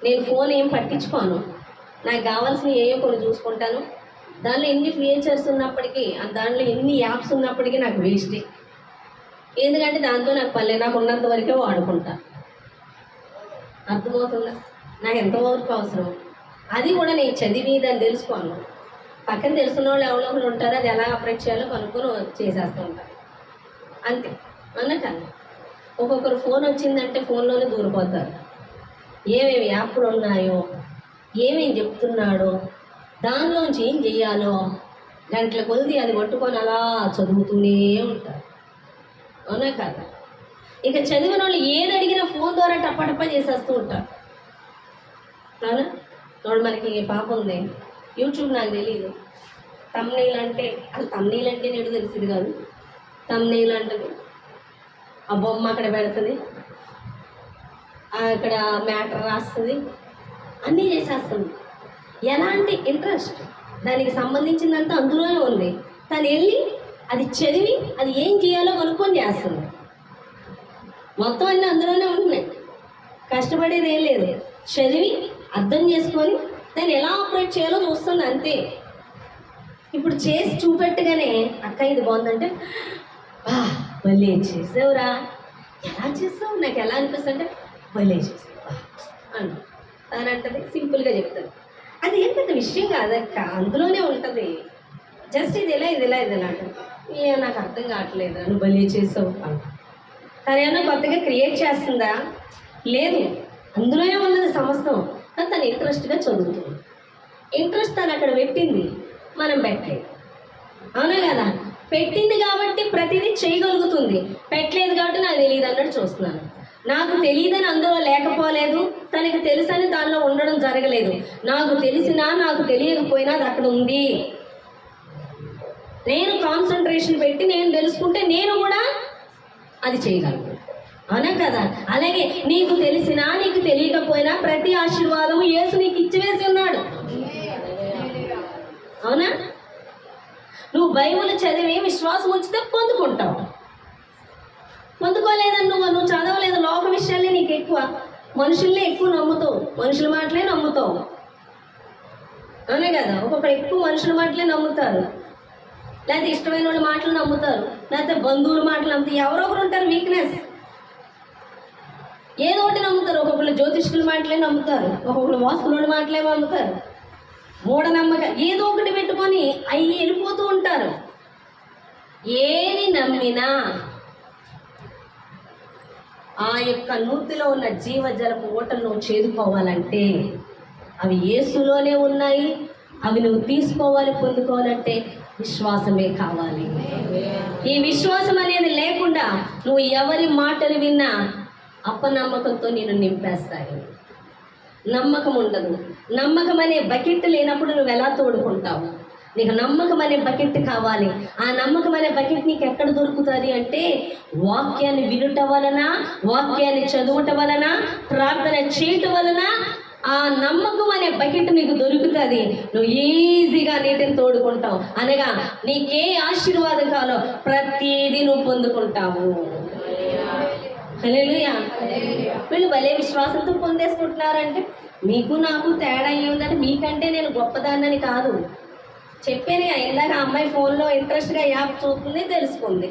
నేను ఫోన్ ఏం పట్టించుకోను, నాకు కావాల్సిన ఏయో కొన్ని చూసుకుంటాను. దానిలో ఎన్ని ఫీచర్స్ ఉన్నప్పటికీ, దానిలో ఎన్ని యాప్స్ ఉన్నప్పటికీ నాకు వేస్టే. ఎందుకంటే దాంతో నాకు పల్లె, నాకు ఉన్నంత వరకే వాడుకుంటా. అర్థమవుతుందా? నాకు ఎంతవరకు అవసరం అది కూడా నేను చదివి దాన్ని తెలుసుకోను. పక్కన తెలిసిన వాళ్ళు ఎవరో ఒకరు ఉంటారు, అది ఎలా ఆపరేట్ చేయాలో కనుక్కొని చేసేస్తూ ఉంటారు అంతే అన్నట్టు. ఒక్కొక్కరు ఫోన్ వచ్చిందంటే ఫోన్లోనే దూరిపోతారు. ఏమేమి యాప్లు ఉన్నాయో, ఏమేమి చెప్తున్నాడో, దానిలోంచి ఏం చెయ్యాలో గంటల కొద్ది అది పట్టుకొని అలా చదువుతూనే ఉంటారు. అవునా కదా? ఇక చదివిన వాళ్ళు ఏది అడిగినా ఫోన్ ద్వారా టప్పటప్ప చేసేస్తూ ఉంటారు. అవునా? చూడు, మనకి పాప ఉంది, యూట్యూబ్ నాకు తెలియదు. తమ్నెయిల్ అంటే అది తమ్నెయిల్ అంటే నేను తెలిసింది కాదు. తమ్నెయిల్ అంటది, ఆ బొమ్మ అక్కడ పెడుతుంది, అక్కడ మ్యాటర్ రాస్తుంది, అన్నీ చేసేస్తుంది. ఎలాంటి ఇంట్రెస్ట్ దానికి సంబంధించిందంతా అందులోనే ఉంది. తను వెళ్ళి అది చదివి అది ఏం చేయాలో కనుక్కొని చేస్తుంది. మొత్తం అన్నీ అందులోనే ఉంటున్నాయి. కష్టపడేది ఏం లేదు, చదివి అర్థం చేసుకొని దాన్ని ఎలా ఆపరేట్ చేయాలో చూస్తుంది అంతే. ఇప్పుడు చేసి చూపెట్టగానే అక్క ఇది బాగుందంటే, భలే చేసావురా, ఎలా చేసావు, నాకు ఎలా అనిపిస్తుంటే భలే చేసావు అని తనంటది. సింపుల్గా చెప్తాను, అది ఏం పెద్ద విషయం కాదక్క, అందులోనే ఉంటుంది, జస్ట్ ఇది ఎలా ఇది ఎలా ఇది ఎలా అంటుంది. నాకు అర్థం కావట్లేదు, నువ్వు భలే చేసావు అంట. తను ఏమన్నా కొత్తగా క్రియేట్ చేస్తుందా? లేదు, అందులోనే ఉన్నది సమస్తం. కానీ తను ఇంట్రెస్ట్గా చదువుతుంది. ఇంట్రెస్ట్ తను అక్కడ పెట్టింది, మనం పెట్టలేదు. అవునా కదా? పెట్టింది కాబట్టి ప్రతిదీ చేయగలుగుతుంది, పెట్టలేదు కాబట్టి నాకు తెలియదు అన్నట్టు చూస్తున్నాను. నాకు తెలియదని అందులో లేకపోలేదు, తనకి తెలుసని దానిలో ఉండడం జరగలేదు. నాకు తెలిసినా నాకు తెలియకపోయినా అది అక్కడ ఉంది. నేను కాన్సన్ట్రేషన్ పెట్టి నేను తెలుసుకుంటే నేను కూడా అది చేయగలను. అవునా కదా? అలాగే నీకు తెలిసినా నీకు తెలియకపోయినా ప్రతి ఆశీర్వాదము యేసు నీకు ఇచ్చివేసి ఉన్నాడు. అవునా? నువ్వు బైబిల్ చదివి విశ్వాసం ఉంచితే పొందుకుంటావు. పొందుకోలేదని నువ్వు చదవలేదు, లోక విషయాలే నీకు ఎక్కువ, మనుషుల్నే ఎక్కువ నమ్ముతావు, మనుషుల మాటలే నమ్ముతావు. అవునే కదా? ఒక్కొక్కరు ఎక్కువ మనుషుల మాటలే నమ్ముతారు, లేకపోతే ఇష్టమైన వాళ్ళ మాటలు నమ్ముతారు, లేకపోతే బంధువుల మాటలు నమ్ముతారు. ఎవరో ఒకరు ఉంటారు వీక్నెస్, ఏదో ఒకటి నమ్ముతారు. ఒక్కొక్కరు జ్యోతిష్కుల మాటలే నమ్ముతారు, ఒక్కొక్కరు వాస్తుల మాటలే నమ్ముతారు. మూఢనమ్మక ఏదో ఒకటి పెట్టుకొని అవి వెళ్ళిపోతూ ఉంటారు. ఏది నమ్మినా ఆ యొక్క నూతిలో ఉన్న జీవజలపు ఓటలు నువ్వు చేదుకోవాలంటే అవి యేసులోనే ఉన్నాయి. అవి నువ్వు తీసుకోవాలి, పొందుకోవాలంటే విశ్వాసమే కావాలి. ఈ విశ్వాసం అనేది లేకుండా నువ్వు ఎవరి మాటలు విన్నా అపనమ్మకంతో నేను నింపేస్తాయి. నమ్మకం ఉండదు. నమ్మకం అనే బకెట్ లేనప్పుడు నువ్వు ఎలా తోడుకుంటావు? నీకు నమ్మకం అనే బకెట్ కావాలి. ఆ నమ్మకం అనే బకెట్ నీకు ఎక్కడ దొరుకుతుంది అంటే వాక్యాన్ని వినుట వలన, వాక్యాన్ని చదువుట వలన, ప్రార్థన చేయటం వలన ఆ నమ్మకం అనే బకెట్ నీకు దొరుకుతుంది. నువ్వు ఈజీగా నీటిని తోడుకుంటావు. అనగా నీకే ఆశీర్వాదం కావాలో ప్రతిదీ నువ్వు పొందుకుంటావు. హల్లెలూయా. వీళ్ళు భలే విశ్వాసంతో పొందేసుకుంటున్నారంటే మీకు నాకు తేడా ఏముందంటే మీకంటే నేను గొప్పదాన్నని కాదు. చెప్పేది ఇందాక ఆ అమ్మాయి ఫోన్లో ఇంట్రెస్ట్గా యాప్ చూస్తుంది, తెలుసుకుంది.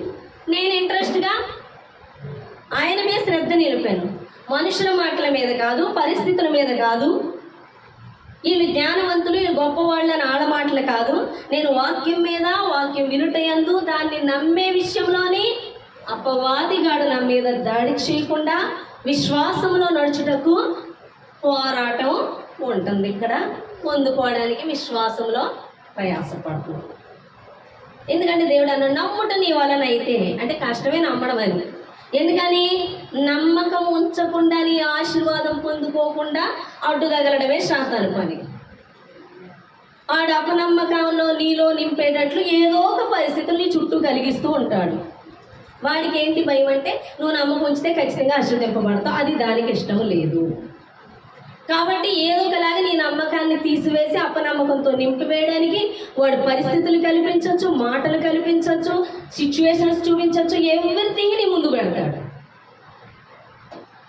నేను ఇంట్రెస్ట్గా ఆయన మీద శ్రద్ధ నిలిపాను. మనుషుల మాటల మీద కాదు, పరిస్థితుల మీద కాదు, వీళ్ళు జ్ఞానవంతులు వీళ్ళు గొప్పవాళ్ళు అని ఆడ మాటలు కాదు. నేను వాక్యం మీద, వాక్యం వినుటయందు దాన్ని నమ్మే విషయంలోని అపవాదిగాడు నా మీద దాడి చేయకుండా విశ్వాసంలో నడుచుటకు పోరాటం ఉంటుంది. ఇక్కడ పొందుకోవడానికి విశ్వాసంలో ప్రయాసపడుతుంది. ఎందుకంటే దేవుడు అన్న నమ్ముట నీ వలన అయితే, అంటే కష్టమే నమ్మడం అని. ఎందుకని? నమ్మకం ఉంచకుండా నీ ఆశీర్వాదం పొందుకోకుండా అడ్డుగలడమే శాతాను పని. ఆడు అపనమ్మకంలో నీలో నింపేటట్లు ఏదో ఒక పరిస్థితులు నీ చుట్టూ కలిగిస్తూ ఉంటాడు. వాడికి ఏంటి భయం అంటే నువ్వు నమ్మకం ఉంచితే ఖచ్చితంగా ఆశీర్వదింపబడతావు. అది దానికి ఇష్టం లేదు. కాబట్టి ఏదో ఒకలాగా నీ నమ్మకాన్ని తీసివేసి అపనమ్మకంతో నింపివేయడానికి వాడు పరిస్థితులు కల్పించవచ్చు, మాటలు కల్పించవచ్చు, సిచ్యువేషన్స్ చూపించవచ్చు, ఎవ్రీథింగ్ నీ ముందు పెడతాడు.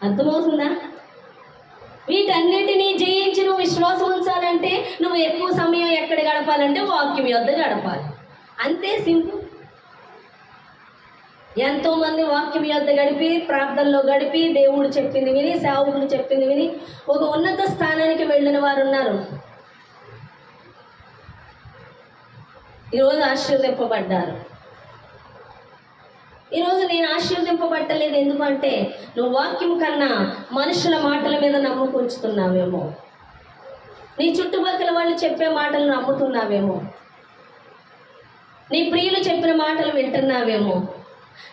అర్థమవుతుందా? వీటన్నిటినీ జయించి నువ్వు విశ్వాసం ఉంచాలంటే నువ్వు ఎక్కువ సమయం ఎక్కడ గడపాలంటే వాక్యం యొద్ద గడపాలి. అంతే సింపుల్. ఎంతోమంది వాక్యం యొద్ద గడిపి, ప్రార్థనలో గడిపి, దేవుడు చెప్పింది విని, సేవకుడు చెప్పింది విని ఒక ఉన్నత స్థానానికి వెళ్ళిన వారు ఉన్నారు. ఈరోజు ఆశీర్వదింపబడ్డారు. ఈరోజు నేను ఆశీర్వదింపబట్టలేదు. ఎందుకంటే నువ్వు వాక్యం కన్నా మనుషుల మాటల మీద నమ్మకం ఉంచుతున్నావేమో, నీ చుట్టుపక్కల వాళ్ళు చెప్పే మాటలు నమ్ముతున్నావేమో, నీ ప్రియులు చెప్పిన మాటలు వింటున్నావేమో.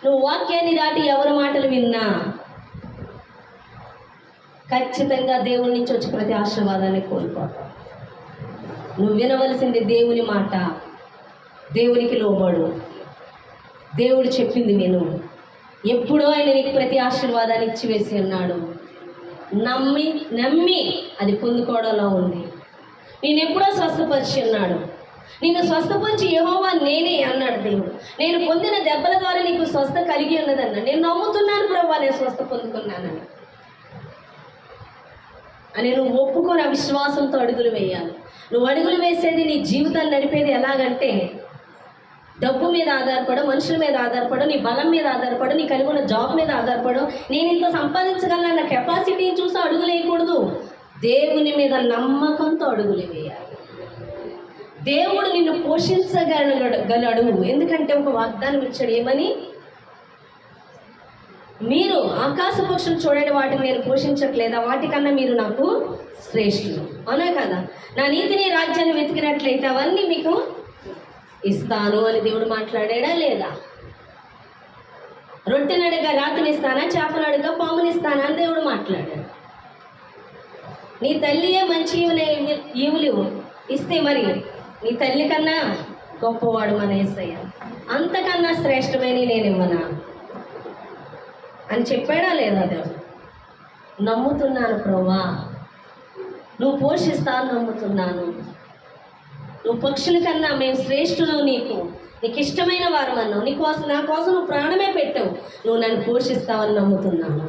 నువ్వు వాక్యాన్ని దాటి ఎవరి మాటలు విన్నా ఖచ్చితంగా దేవుని నుంచి వచ్చి ప్రతి ఆశీర్వాదాన్ని కోల్పోతావు. నువ్వు వినవలసింది దేవుని మాట. దేవునికి లోబడు, దేవుడు చెప్పింది విను. ఎప్పుడో ఆయన నీకు ప్రతి ఆశీర్వాదాన్ని ఇచ్చివేసి ఉన్నాడు. నమ్మి అది పొందుకోవడంలో ఉంది. నేను ఎప్పుడో స్వస్థపరిచి ఉన్నాడు. నిన్ను స్వస్థపరిచి యెహోవా నేనే అన్నాడు దేవుడు. నేను పొందిన దెబ్బల ద్వారా నీకు స్వస్థ కలిగి ఉన్నదన్నా. నేను నమ్ముతున్నాను ప్రభువా, నేను స్వస్థ పొందుకున్నానని అని నువ్వు ఒప్పుకొని ఆ విశ్వాసంతో అడుగులు వేయాలి. నువ్వు అడుగులు వేసేది నీ జీవితాన్ని నడిపేది ఎలాగంటే డబ్బు మీద ఆధారపడు, మనుషుల మీద ఆధారపడు, నీ బలం మీద ఆధారపడు, నీ కలిగి ఉన్న జాబ్ మీద ఆధారపడు, నేను ఇంత సంపాదించగలన్న కెపాసిటీని చూసి అడుగులు వేయకూడదు. దేవుని మీద నమ్మకంతో అడుగులు వేయాలి. దేవుడు నిన్ను పోషించగలడు. ఎందుకంటే ఒక వాగ్దానం ఇచ్చాడు. ఏమని? మీరు ఆకాశ పక్షులు చూడండి, వాటిని నేను పోషించట్లేదా? వాటికన్నా మీరు నాకు శ్రేష్ఠులు, అవునా కదా? నా నీతిని రాజ్యాన్ని వెతికినట్లయితే అవన్నీ మీకు ఇస్తాను అని దేవుడు మాట్లాడాడా లేదా? రొట్టెనడగా రాతినిస్తానా, చేపనడగా పామునిస్తానా అని దేవుడు మాట్లాడాడు. నీ తల్లియే మంచి ఈవులు ఇస్తే మరి నీ తల్లి కన్నా గొప్పవాడు మన యేసయ్య. అంతకన్నా శ్రేష్టమైన నేను ఇవ్వనా అని చెప్పాడా లేదా దేవుడు? నమ్ముతున్నాను ప్రభువా, నువ్వు పోషిస్తాను, నమ్ముతున్నాను. నువ్వు పక్షుల కన్నా మేము శ్రేష్ఠులు, నీకు ఇష్టమైన వారు అన్నావు. నా కోసం నువ్వు ప్రాణమే పెట్టావు. నువ్వు నన్ను పోషిస్తావని నమ్ముతున్నాను.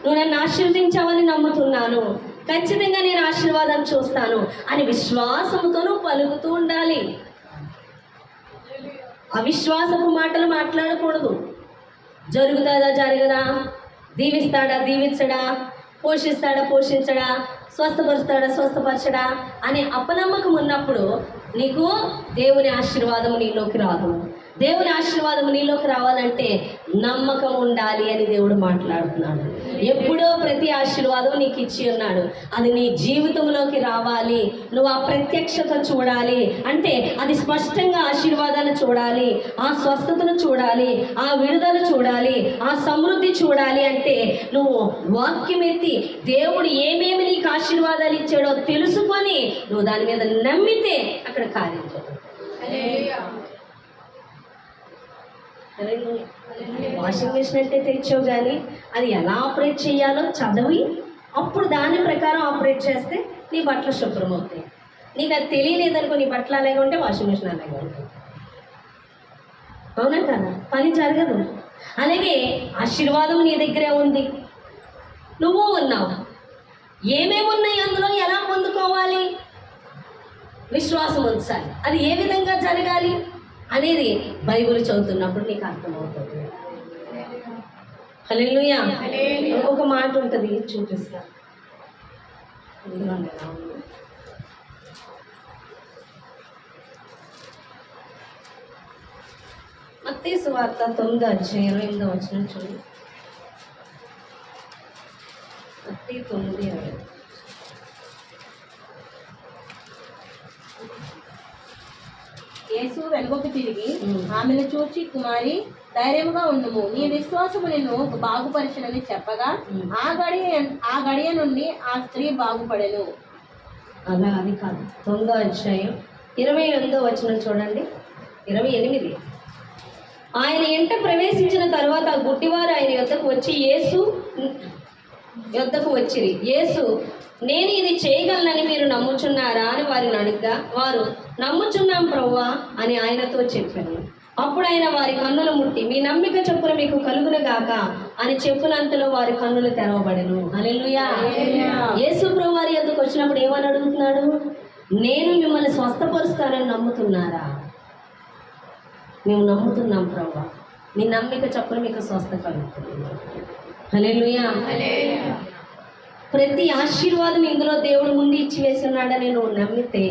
నువ్వు నన్ను ఆశీర్వదించావని నమ్ముతున్నాను. ఖచ్చితంగా నేను ఆశీర్వాదం చూస్తాను అని విశ్వాసంతో నువ్వు పలుకుతూ ఉండాలి. అవిశ్వాసపు మాటలు మాట్లాడకూడదు. జరుగుతుందా జరగదా, దీవిస్తాడా దీవించడా, పోషిస్తాడా పోషించడా, స్వస్థపరుస్తాడా స్వస్థపరచడా అనే అపనమ్మకం ఉన్నప్పుడు నీకు దేవుని ఆశీర్వాదం నీలోకి రాదు. దేవుని ఆశీర్వాదం నీలోకి రావాలంటే నమ్మకం ఉండాలి అని దేవుడు మాట్లాడుతున్నాడు. ఎప్పుడో ప్రతి ఆశీర్వాదం నీకు ఇచ్చి ఉన్నాడు. అది నీ జీవితంలోకి రావాలి. నువ్వు ఆ ప్రత్యక్షత చూడాలి అంటే అది స్పష్టంగా ఆశీర్వాదాన్ని చూడాలి, ఆ స్వస్థతను చూడాలి, ఆ విడుదల చూడాలి, ఆ సమృద్ధి చూడాలి అంటే నువ్వు వాక్యం ఎత్తి దేవుడు ఏమేమి నీకు ఆశీర్వాదాలు ఇచ్చాడో తెలుసుకొని నువ్వు దాని మీద నమ్మితే అక్కడ కార్యం జరుగుతుంది. వాషింగ్ మిషన్ అంటే తెచ్చావు, కానీ అది ఎలా ఆపరేట్ చేయాలో చదివి అప్పుడు దాని ప్రకారం ఆపరేట్ చేస్తే నీ బట్టలు శుభ్రం అవుతాయి. నీకు అది తెలియలేదనుకో, నీ బట్టలు అలాగే ఉంటే వాషింగ్ మిషన్ అలాగే ఉంటాయి, అవునా కదా? పని జరగదు. అలాగే ఆశీర్వాదం నీ దగ్గరే ఉంది, నువ్వు ఉన్నావు. ఏమేమి ఉన్నాయి అందులో, ఎలా పొందుకోవాలి? విశ్వాసం ఉంచాలి. అది ఏ విధంగా జరగాలి అనేది బైబిల్ చదువుతున్నప్పుడు నీకు అర్థమవుతుంది. హల్లెలూయా. ఒక మాట ఉంటుంది, చూపిస్తా. మత్తయి సువార్త 9:28 చూడండి. మత్తయి 9:28. యేసు వెనుకకు తిరిగి ఆమెను చూచి, కుమారి ధైర్యముగా ఉండుము, నీ విశ్వాసము నిన్ను బాగుపరిచినని చెప్పగా ఆ గడియ నుండి ఆ స్త్రీ బాగుపడెను. అలా అది కాదు, 9:28 చూడండి. 28. ఆయన ఎంట ప్రవేశించిన తర్వాత గుడ్డివారు ఆయన యొద్దకు వచ్చి యేసు యొద్దకు వచ్చిరి. యేసు, నేను ఇది చేయగలనని మీరు నమ్ముచున్నారా అని వారిని అడుగ్గా, వారు నమ్ముచున్నాం ప్రభువా అని ఆయనతో చెప్పాను. అప్పుడు ఆయన వారి కన్నులు ముట్టి, మీ నమ్మిక చొప్పున మీకు కలుగునుగాక అని చెప్పినంతలో వారి కన్నులు తెరవబడెను. హల్లెలూయా. యేసు ప్రభు వారి యొద్దకు వచ్చినప్పుడు ఏమని అడుగుతున్నాడు? నేను మిమ్మల్ని స్వస్థపరుస్తానని నమ్ముతున్నారా? మేము నమ్ముతున్నాం ప్రభువా, మీ నమ్మిక చొప్పున మీకు స్వస్థ కలుగుతుంది. హల్లెలూయా. ప్రతి ఆశీర్వాదం ఇందులో దేవుడు ముందు ఇచ్చి వేస్తున్నాడని నువ్వు నమ్మితే,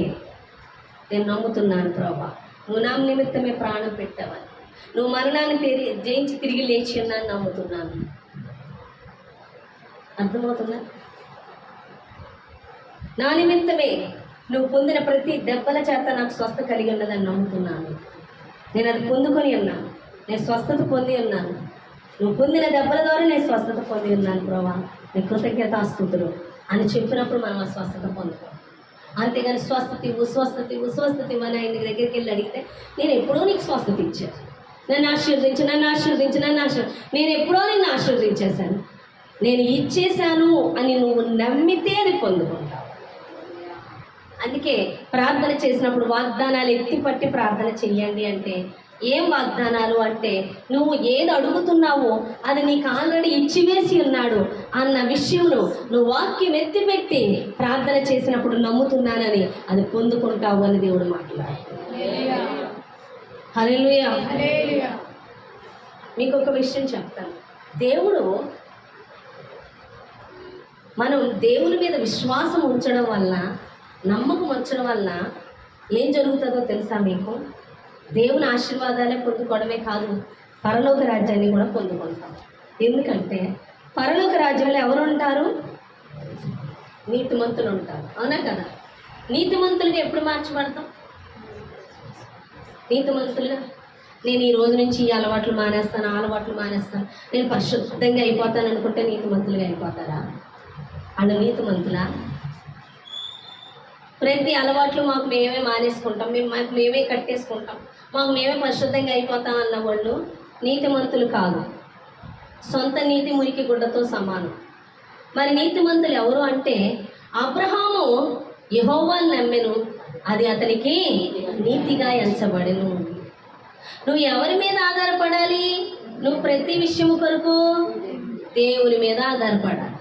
నేను నమ్ముతున్నాను ప్రభా, నువ్వు నా నిమిత్తమే ప్రాణం పెట్టావని, నువ్వు మరణాన్ని జయించి తిరిగి లేచి ఉన్నాను నమ్ముతున్నాను. అర్థమవుతుందా? నా నిమిత్తమే నువ్వు పొందిన ప్రతి దెబ్బల చేత నాకు స్వస్థ కలిగి ఉన్నదని నమ్ముతున్నాను. నేను అది పొందుకొని ఉన్నాను, నేను స్వస్థత పొంది ఉన్నాను. నువ్వు పొందిన దెబ్బల ద్వారా నేను స్వస్థత పొంది ఉన్నాను ప్రభా, నీ కృతజ్ఞతాస్తుతులు అని చెప్పినప్పుడు మనం ఆ స్వస్థత పొందుతాం. అంతేగాని స్వస్థత ఇవ్వు అని ఆయన దగ్గరికి వెళ్ళి అడిగితే, నేను ఎప్పుడో నీకు స్వస్థత ఇచ్చాను, నన్ను ఆశీర్వదించు, నేను ఎప్పుడో నిన్ను ఆశీర్వదించేశాను, నేను ఇచ్చేశాను అని నువ్వు నమ్మితే అది పొందుకుంటావు. అందుకే ప్రార్థన చేసినప్పుడు వాగ్దానాలు ఎత్తిపట్టి ప్రార్థన చెయ్యండి అంటే, ఏం వాగ్దానాలు అంటే, నువ్వు ఏది అడుగుతున్నావో అది నీకు ఆల్రెడీ ఇచ్చివేసి ఉన్నాడు అన్న విషయంలో నువ్వు వాక్యం ఎత్తిపెట్టి ప్రార్థన చేసినప్పుడు నమ్ముతున్నానని అది పొందుకుంటావు అని దేవుడు మాట్లాడుతున్నాడు. హల్లెలూయా. మీకు ఒక విషయం చెప్తాను. మనం దేవుని మీద విశ్వాసం ఉంచడం వల్ల, నమ్మకం ఉంచడం వల్ల ఏం జరుగుతుందో తెలుసా మీకు? దేవుని ఆశీర్వాదాలే పొందుకోవడమే కాదు, పరలోక రాజ్యాన్ని కూడా పొందుకుంటాం. ఎందుకంటే పరలోక రాజ్యంలో ఎవరు ఉంటారు? నీతిమంతులు ఉంటారు. అవునా కదా? నీతిమంతులుగా ఎప్పుడు మార్చబడతాం? నీతిమంతులుగా నేను ఈ రోజు నుంచి ఈ అలవాట్లు మానేస్తాను, ఆ అలవాట్లు మానేస్తాను, నేను పరిశుద్ధంగా అయిపోతాను అనుకుంటే నీతిమంతులుగా అయిపోతారా? వాళ్ళు నీతిమంతులా? ప్రతి అలవాట్లు మాకు మేమే మానేసుకుంటాం, మాకు మేమే కట్టేసుకుంటాం, మాకు మేమే పరిశుద్ధంగా అయిపోతాం అన్న వాళ్ళు నీతిమంతులు కాదు. సొంత నీతి మురికి గుడ్డతో సమానం. మరి నీతిమంతులు ఎవరు అంటే, అబ్రహాము యెహోవాను నమ్మెను, అది అతనికి నీతిగా ఎంచబడెను. నువ్వు ఎవరి మీద ఆధారపడాలి? నువ్వు ప్రతి విషయము కొరకు దేవుని మీద ఆధారపడాలి.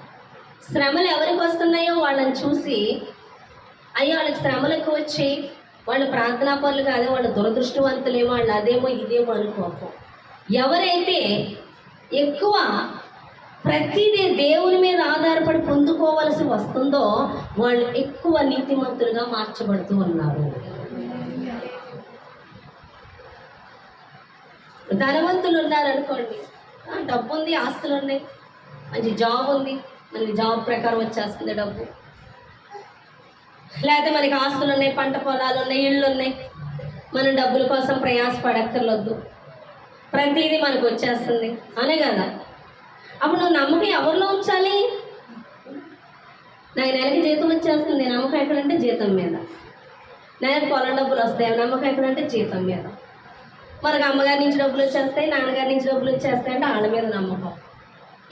శ్రమలు ఎవరికి వస్తున్నాయో వాళ్ళని చూసి, అయ్యో వాళ్ళకి శ్రమలు ఎక్కువ వచ్చి వాళ్ళు ప్రార్థనా పనులు కాదు, వాళ్ళు దురదృష్టవంతులేమో, వాళ్ళు అదేమో ఇదేమో అనుకోకు. ఎవరైతే ఎక్కువ ప్రతిదీ దేవుని మీద ఆధారపడి పొందుకోవలసి వస్తుందో వాళ్ళు ఎక్కువ నీతిమంతులుగా మార్చబడుతూ ఉన్నారు. ధనవంతులు ఉన్నారనుకోండి, డబ్బు ఉంది, ఆస్తులు ఉన్నాయి, మంచి జాబ్ ఉంది, మనకి జాబ్ ప్రకారం వచ్చేస్తుంది డబ్బు. లేకపోతే మనకి ఆస్తులు ఉన్నాయి, పంట పొలాలు ఉన్నాయి, ఇళ్ళు ఉన్నాయి, మనం డబ్బుల కోసం ప్రయాసపడక్కర్లొద్దు, ప్రతిదీ మనకు వచ్చేస్తుంది, అనే కదా. అప్పుడు నువ్వు నమ్మకం ఎవరిలో ఉంచాలి? నాకు నెలకి జీతం వచ్చేస్తుంది, నమ్మకం ఎక్కడంటే జీతం మీద. నెలకు పొలం డబ్బులు వస్తాయి, నమ్మకం ఎక్కడంటే జీతం మీద. మనకు అమ్మగారి నుంచి డబ్బులు వచ్చేస్తాయి, నాన్నగారి నుంచి డబ్బులు వచ్చేస్తాయి అంటే వాళ్ళ మీద నమ్మకం.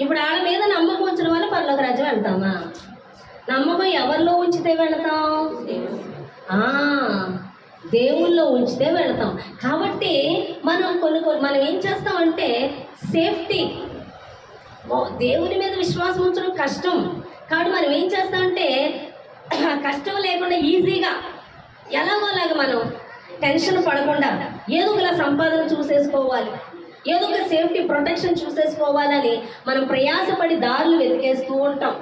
ఇప్పుడు వాళ్ళ మీద నమ్మకం ఉంచడం వల్ల పరలోక రాజ్యం వెళ్తామా? నమ్మకం ఎవరిలో ఉంచితే వెళతాం? దేవుళ్ళో ఉంచితే వెళతాం. కాబట్టి మనం ఏం చేస్తామంటే సేఫ్టీ, దేవుని మీద విశ్వాసం ఉంచడం కష్టం. కాబట్టి మనం ఏం చేస్తామంటే కష్టం లేకుండా ఈజీగా ఎలాగోలాగా మనం టెన్షన్ పడకుండా ఏదో ఒకలా సంపాదన చూసేసుకోవాలి, ఏదో ఒక సేఫ్టీ ప్రొటెక్షన్ చూసేసుకోవాలని మనం ప్రయాసపడి దారులు వెతికేస్తూ ఉంటాం.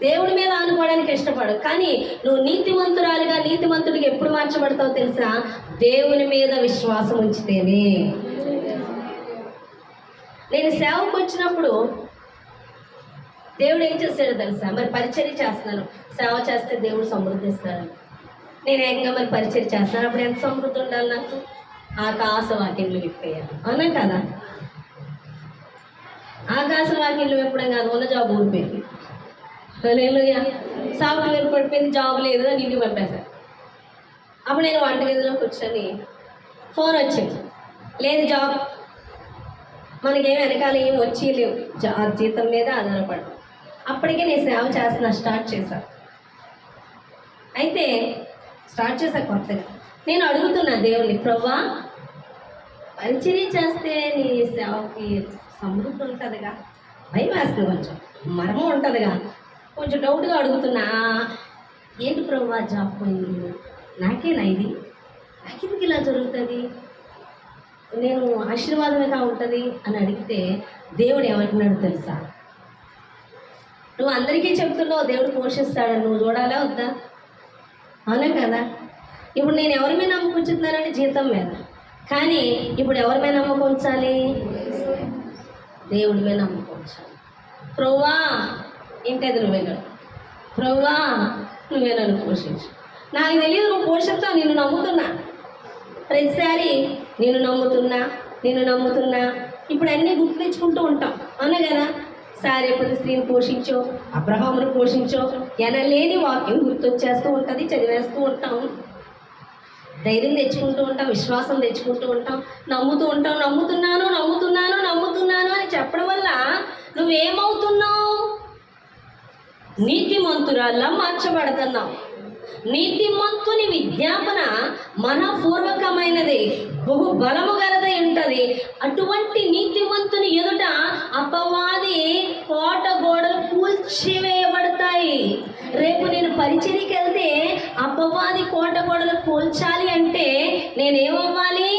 దేవుడి మీద ఆనుకోవడానికి ఇష్టపడు. కానీ నువ్వు నీతిమంతురాలుగా, నీతిమంతుడిగా ఎప్పుడు మార్చబడతావు తెలుసా? దేవుని మీద విశ్వాసం ఉంచితేనే. నేను సేవకు వచ్చినప్పుడు దేవుడు ఏం చేస్తాడో తెలుసా? మరి పరిచర్య చేస్తున్నాను, సేవ చేస్తే దేవుడు సమృద్ధిస్తాడు. నేను ఏకంగా మరి పరిచర్య చేస్తాను, అప్పుడు ఎంత సమృద్ధి ఉండాలి నాకు? ఆకాశ వాక్యంలు విప్పాను, అవునా కదా? ఆకాశ వాక్యంలు విప్పడం కాదు, ఉన్న జాబ్ ఊడిపోయింది, సాఫ్ట్వేర్ పడిపోయింది, జాబ్ లేదు అని ఇంటికి పంపేశాను. అప్పుడు నేను వంటగదిలో కూర్చొని ఫోన్ వచ్చింది, లేదు జాబ్, మనకేం వెనకాల ఏం వచ్చి లేవు, జీతం మీద ఆధారపడు. అప్పటికే నేను సేవ స్టార్ట్ చేశాను. అయితే స్టార్ట్ చేశా కొత్తగా. నేను అడుగుతున్నా దేవుణ్ణి, ప్రభువా పరిచర్య చేస్తే నీ సేవకి సమృద్ధి ఉంటుందిగా, భయం వేస్తుంది, కొంచెం మర్మం ఉంటుందిగా, కొంచెం డౌట్గా అడుగుతున్నా. ఏంటి ప్రభువా జాబ్ పోయింది, నాకేనా ఇది, నాకెందుకు ఇలా జరుగుతుంది, నేను ఆశీర్వాదమేగా ఉంటుంది అని అడిగితే దేవుడు ఏమంటున్నాడు తెలుసా? నువ్వు అందరికీ చెప్తున్నావు దేవుడు పోషిస్తాడని, నువ్వు చూడాలా వద్దా? అవునా కదా? ఇప్పుడు నేను ఎవరి మీద నమ్మకం ఉంచుతున్నానంటే జీతం మీద. కానీ ఇప్పుడు ఎవరి మీద నమ్మకం ఉంచాలి? దేవుడి మీద నమ్మకం ఉంచాలి. ప్రభువా ఇంటది నువ్వే కదా, ప్రభువా నువ్వే నన్ను పోషించు. నాకు తెలియదు నువ్వు పోషిస్తావు, నిన్ను నమ్ముతున్నా, ప్రతిసారి నేను నమ్ముతున్నా ఇప్పుడు అన్నీ గుర్తు తెచ్చుకుంటూ ఉంటాం, అవునా కదా? సారేపతి స్త్రీని పోషించో, అబ్రహామును పోషించో, ఎనలేని వాక్యం గుర్తొచ్చేస్తూ ఉంటుంది, చదివేస్తూ ఉంటాం, ధైర్యం తెచ్చుకుంటూ ఉంటాం, విశ్వాసం తెచ్చుకుంటూ ఉంటాం, నమ్ముతున్నాను అని చెప్పడం వల్ల నువ్వేమవుతున్నావు? నీతిమంతురాల్లా మార్చబడుతున్నావు. నీతిమంతుని విజ్ఞాపన మనపూర్వకమైనది, బహు బలము గలదై ఉంటుంది. అటువంటి నీతిమంతుని ఎదుట అపవాది కోట గోడలు కూల్చివేయబడతాయి. రేపు నేను పరిచర్యకి వెళ్తే అపవాది కోట గోడలు కూల్చాలి అంటే నేనేమవ్వాలి?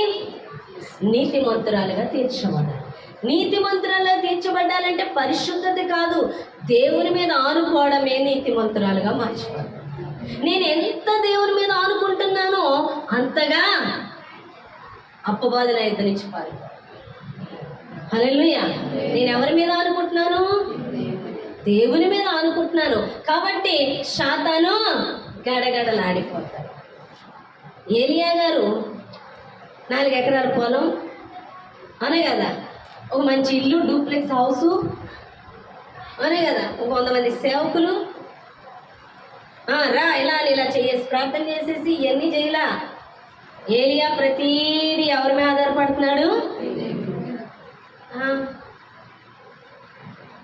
నీతిమంతురాలుగా తీర్చబడాలి. నీతిమంతురాలుగా తీర్చబడాలంటే పరిశుద్ధత కాదు, దేవుని మీద ఆనుకోవడమే నీతిమంతురాలుగా మార్చబడాలి. నేను ఎంత దేవుని మీద ఆనుకుంటున్నానో అంతగా అపవాది నా ఇద్దరు నుంచి పారిపోవాలి. హల్లెలూయా. నేను ఎవరి మీద అనుకుంటున్నాను? దేవుని మీద అనుకుంటున్నాను. కాబట్టి సాతాను గడగడలాడిపోతాడు. ఏలియా గారు 4 ఎకరాల పొలం అనే కదా, ఒక మంచి ఇల్లు, డూప్లెక్స్ హౌసు అనే కదా, ఒక 100 మంది సేవకులు, రా ఇలా ఇలా చేసి ప్రార్థన చేసేసి ఇవన్నీ చేయలా. ఏలియా ప్రతీది ఎవరి మీద ఆధారపడుతున్నాడు?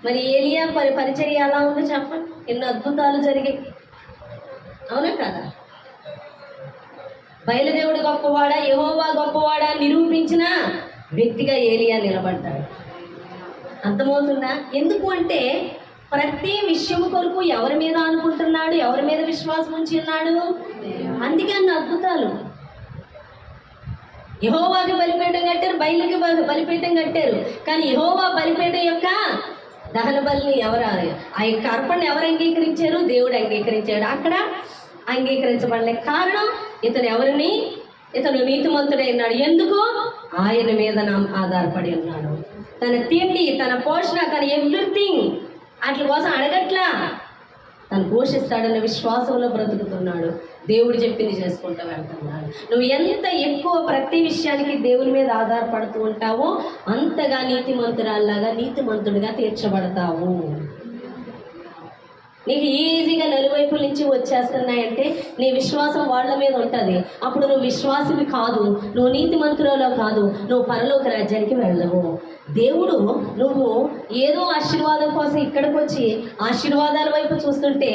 మరి ఏలియా పరిచర్య ఎలా ఉందో చెప్పండి. ఎన్నో అద్భుతాలు జరిగాయి, అవునా కదా? బయలుదేవుడు గొప్పవాడా, యెహోవా గొప్పవాడా నిరూపించిన వ్యక్తిగా ఏలియా నిలబడ్డాడు. అర్థమవుతుందా? ఎందుకు అంటే ప్రతి విషయం కొరకు ఎవరి మీద అనుకుంటున్నాడు, ఎవరి మీద విశ్వాసం ఉంచి ఉన్నాడు. అందుకే అన్న అద్భుతాలు. యెహోవాకి బలిపీఠం కట్టారు, బయలుకి బలిపీఠం కట్టారు. కానీ యెహోవా బలిపీఠం యొక్క దహన బలిని ఆ యొక్క అర్పణను ఎవరు అంగీకరించారు? దేవుడు అంగీకరించాడు. అక్కడ అంగీకరించబడలే. కారణం ఇతను నీతిమంతుడై ఉన్నాడు. ఎందుకు? ఆయన మీద ఆధారపడి ఉన్నాడు. తన తిండి, తన పోషణ, తన ఎవ్రీథింగ్ వాటి కోసం అడగట్లా. తను పోషిస్తాడన్న విశ్వాసంలో బ్రతుకుతున్నాడు. దేవుడు చెప్పింది చేసుకుంటూ వెళ్తున్నాడు. నువ్వు ఎంత ఎక్కువ ప్రతి విషయానికి దేవుని మీద ఆధారపడుతూ ఉంటావో అంతగా నీతిమంతురాల్లాగా, నీతిమంతుడిగా తీర్చబడతావు. నీకు ఈజీగా నలువైపుల నుంచి వచ్చేస్తున్నాయంటే నీ విశ్వాసం వాళ్ళ మీద ఉంటుంది. అప్పుడు నువ్వు విశ్వాసివి కాదు, నువ్వు నీతిమంతురాలో కాదు, నువ్వు పరలోక రాజ్యానికి వెళ్ళవు. దేవుడు నువ్వు ఏదో ఆశీర్వాదం కోసం ఇక్కడికి వచ్చి ఆశీర్వాదాల వైపు చూస్తుంటే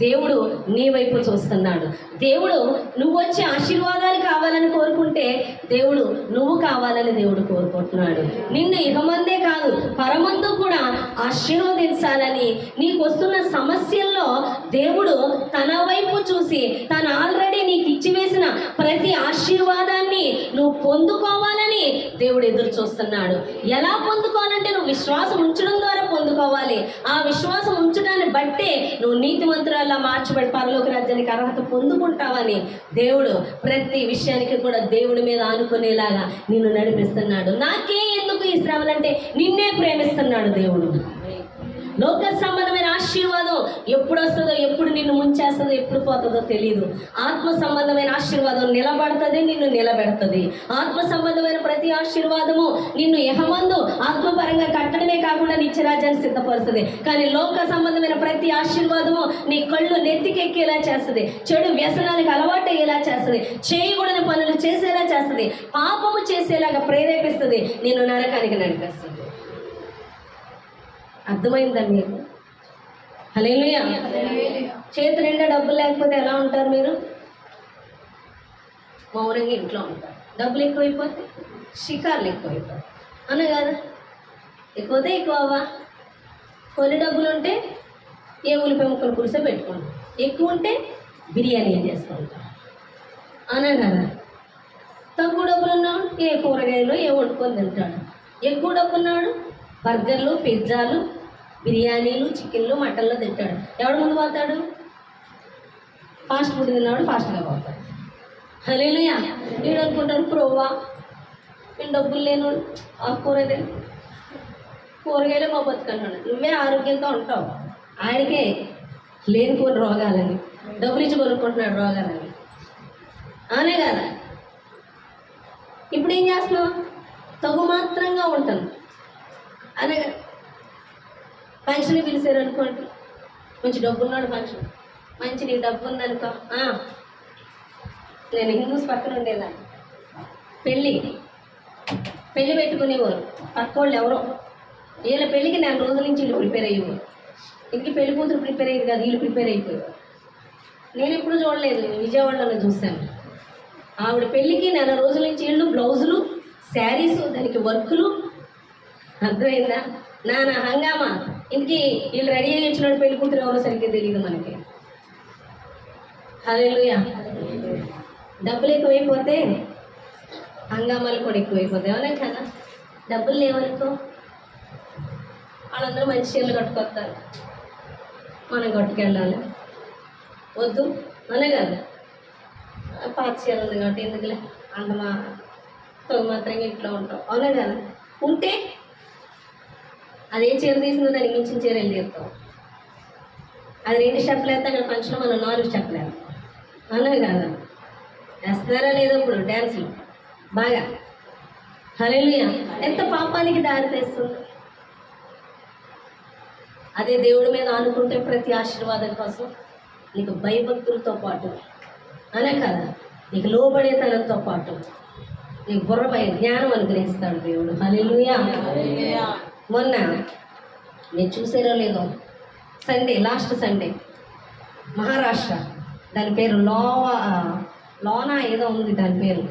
దేవుడు నీ వైపు చూస్తున్నాడు. దేవుడు నువ్వు వచ్చి ఆశీర్వాదాలు కావాలని కోరుకుంటే దేవుడు నువ్వు కావాలని దేవుడు కోరుకుంటున్నాడు. నిన్ను ఇహమందే కాదు పరమందు కూడా ఆశీర్వదించాలని నీకు వస్తున్న సమస్యల్లో దేవుడు తన వైపు చూసి తను ఆల్రెడీ నీకు ఇచ్చివేసిన ప్రతి ఆశీర్వాదాన్ని నువ్వు పొందుకోవాలని దేవుడు ఎదురు చూస్తున్నాడు. ఎలా పొందుకోవాలంటే నువ్వు విశ్వాసం ఉంచడం ద్వారా పొందుకోవాలి. ఆ విశ్వాసం ఉంచడాన్ని బట్టే నువ్వు నీతిమంతురాల్లా మార్చబడి పరలోక రాజ్యానికి అర్హత పొందుకుంటావని దేవుడు ప్రతి విషయానికి కూడా దేవుడి మీద ఆనుకునేలాగా నిన్ను నడిపిస్తున్నాడు. నాకే ఎందుకు ఈ శ్రమలంటే నిన్నే ప్రేమిస్తున్నాడు దేవుడు. లోక సంబంధమైన ఆశీర్వాదం ఎప్పుడు వస్తుందో, ఎప్పుడు నిన్ను ముంచేస్తుందో, ఎప్పుడు పోతుందో తెలియదు. ఆత్మ సంబంధమైన ఆశీర్వాదం నిలబడుతుంది, నిన్ను నిలబెడుతుంది. ఆత్మ సంబంధమైన ప్రతి ఆశీర్వాదము నిన్ను యెహోవామందు ఆత్మపరంగా కట్టడమే కాకుండా నిత్యరాజ్యాన్ని సిద్ధపరుస్తుంది. కానీ లోక సంబంధమైన ప్రతి ఆశీర్వాదము నీ కళ్ళు నెత్తికెక్కేలా చేస్తుంది, చెడు వ్యసనానికి అలవాటు అయ్యేలా చేస్తుంది, చేయకూడని పనులు చేసేలా చేస్తుంది, పాపము చేసేలాగా ప్రేరేపిస్తుంది, నిన్ను నరకానికి నడిపిస్తుంది. అర్థమైందా మీకు? హల్లెలూయా. చేతి నిండా డబ్బులు లేకపోతే ఎలా ఉంటారు మీరు? మౌనంగా ఇంట్లో ఉంటారు. డబ్బులు ఎక్కువైపోతే షికార్లు ఎక్కువైపోతాయి అన్న కదా. ఎక్కువతే ఎక్కువవా. కొన్ని డబ్బులు ఉంటే ఏ ఉల్లిపాయ ముక్కలు పులుసే పెట్టుకుంటాం, ఎక్కువ ఉంటే బిర్యానీ చేసుకుంటాం అనే కదా. తక్కువ డబ్బులు ఉన్నాడు ఏ కూరగాయలు ఏ వండుకొని తింటాడు. ఎక్కువ డబ్బు ఉన్నాడు బర్గర్లు, పిజ్జాలు, బిర్యానీలు, చికెన్లు, మటన్లు తింటాడు. ఎవడు ముందు పోతాడు? ఫాస్ట్ ఫుడ్ తిన్నాడు ఫాస్ట్గా పోతాడు. హల్లెలూయా. వీడు అనుకుంటాడు ప్రోవా నేను డబ్బులు లేను ఆ కూరగాయలే మా బతుకన్నాడు. నువ్వే ఆరోగ్యంతో ఉంటావు, ఆయనకే లేనిపోని రోగాలని డబ్బులు ఇచ్చి కొనుక్కుంటున్నాడు రోగాలని అనే కదా. ఇప్పుడు ఏం చేస్తున్నావు? తగు మాత్రంగా ఉంటాను అనే కదా. ఫంక్షన్ పిలిచారు అనుకోండి, మంచి డబ్బు ఉన్నాడు ఫంక్షన్, మంచి నీ డబ్బు ఉందనుకో. నేను హిందూస్ పక్కన ఉండేదాన్ని. పెళ్ళి పెట్టుకునేవారు పక్కోళ్ళు ఎవరో. వీళ్ళ పెళ్ళికి 4 రోజుల నుంచి వీళ్ళు ప్రిపేర్ అయ్యేవారు. ఇంటికి పెళ్లి కూతురు ప్రిపేర్ అయ్యేది కాదు, వీళ్ళు ప్రిపేర్ అయిపోయారు. నేను ఎప్పుడు చూడలేదు, విజయవాడలో చూశాను. ఆవిడ పెళ్ళికి 4 రోజుల నుంచి వీళ్ళు బ్లౌజులు, శారీస్, దానికి వర్కులు. అర్థమైందా? నానా హంగామా. ఇంటికి వీళ్ళు రెడీ అయ్యి వచ్చిన పెళ్లి కూతురు ఎవరో సరిగ్గా తెలియదు మనకి. హల్లెలూయా. డబ్బులు ఎక్కువైపోతే హంగామాలు కూడా ఎక్కువైపోతాయి అవునా కదా. డబ్బులు లేవనుకో వాళ్ళందరూ మంచి చీరలు కట్టుకొస్తారు, మనం కట్టుకెళ్ళాలి. వద్దు అనే కదా. పాత చీర ఉంది కాబట్టి ఎందుకులే అంత తొలి మాత్రంగా ఇంట్లో ఉంటాం అవునా కదా. ఉంటే అదే చీర తీసిందో దానికి మించిన చీర వెళ్ళి తీస్తాం. అది 2 స్టెప్లు వేస్తే అక్కడ ఫంక్షన్ మనం 4 స్టెప్లు వేస్తాం. అవునా కదా? వేస్తున్నారా లేదో ఇప్పుడు డ్యాన్సులు బాగా. హల్లెలూయా. ఎంత పాపానికి దారి తీస్తుంది. అదే దేవుడి మీద ఆనుకుంటే ప్రతి ఆశీర్వాదం కోసం నీకు భయభక్తులతో పాటు, అనే కదా, నీకు లోబడేతనంతో పాటు నీకు బుర్రపై జ్ఞానం అనుగ్రహిస్తాడు దేవుడు. హల్లెలూయా. మొన్న మీరు చూసారో లేదో, లాస్ట్ సండే మహారాష్ట్ర, దాని పేరు లోనా ఏదో ఉంది దాని పేరు,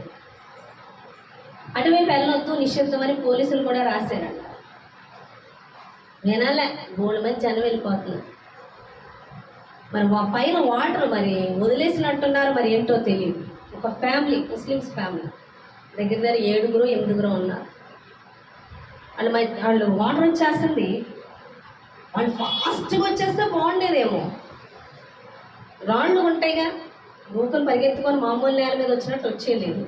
అటువైపు వెళ్ళొద్దు నిశ్శబ్దం అని పోలీసులు కూడా రాశారంట. వినాలే, 3 మంది జనం వెళ్ళిపోతున్నారు. మరి పైన వాటర్ మరి వదిలేసినట్టున్నారు, మరి ఏంటో తెలియదు. ఒక ఫ్యామిలీ, ముస్లిమ్స్ ఫ్యామిలీ, దగ్గర 7-8 ఉన్నారు. వాళ్ళు వాటర్ వచ్చేస్తుంది, వాళ్ళు ఫాస్ట్గా వచ్చేస్తే బాగుండేదేమో. రాళ్ళు ఉంటాయిగా, నూకలు పరిగెత్తుకొని మామూలు నేల మీద వచ్చినట్టు వచ్చేయలేదు.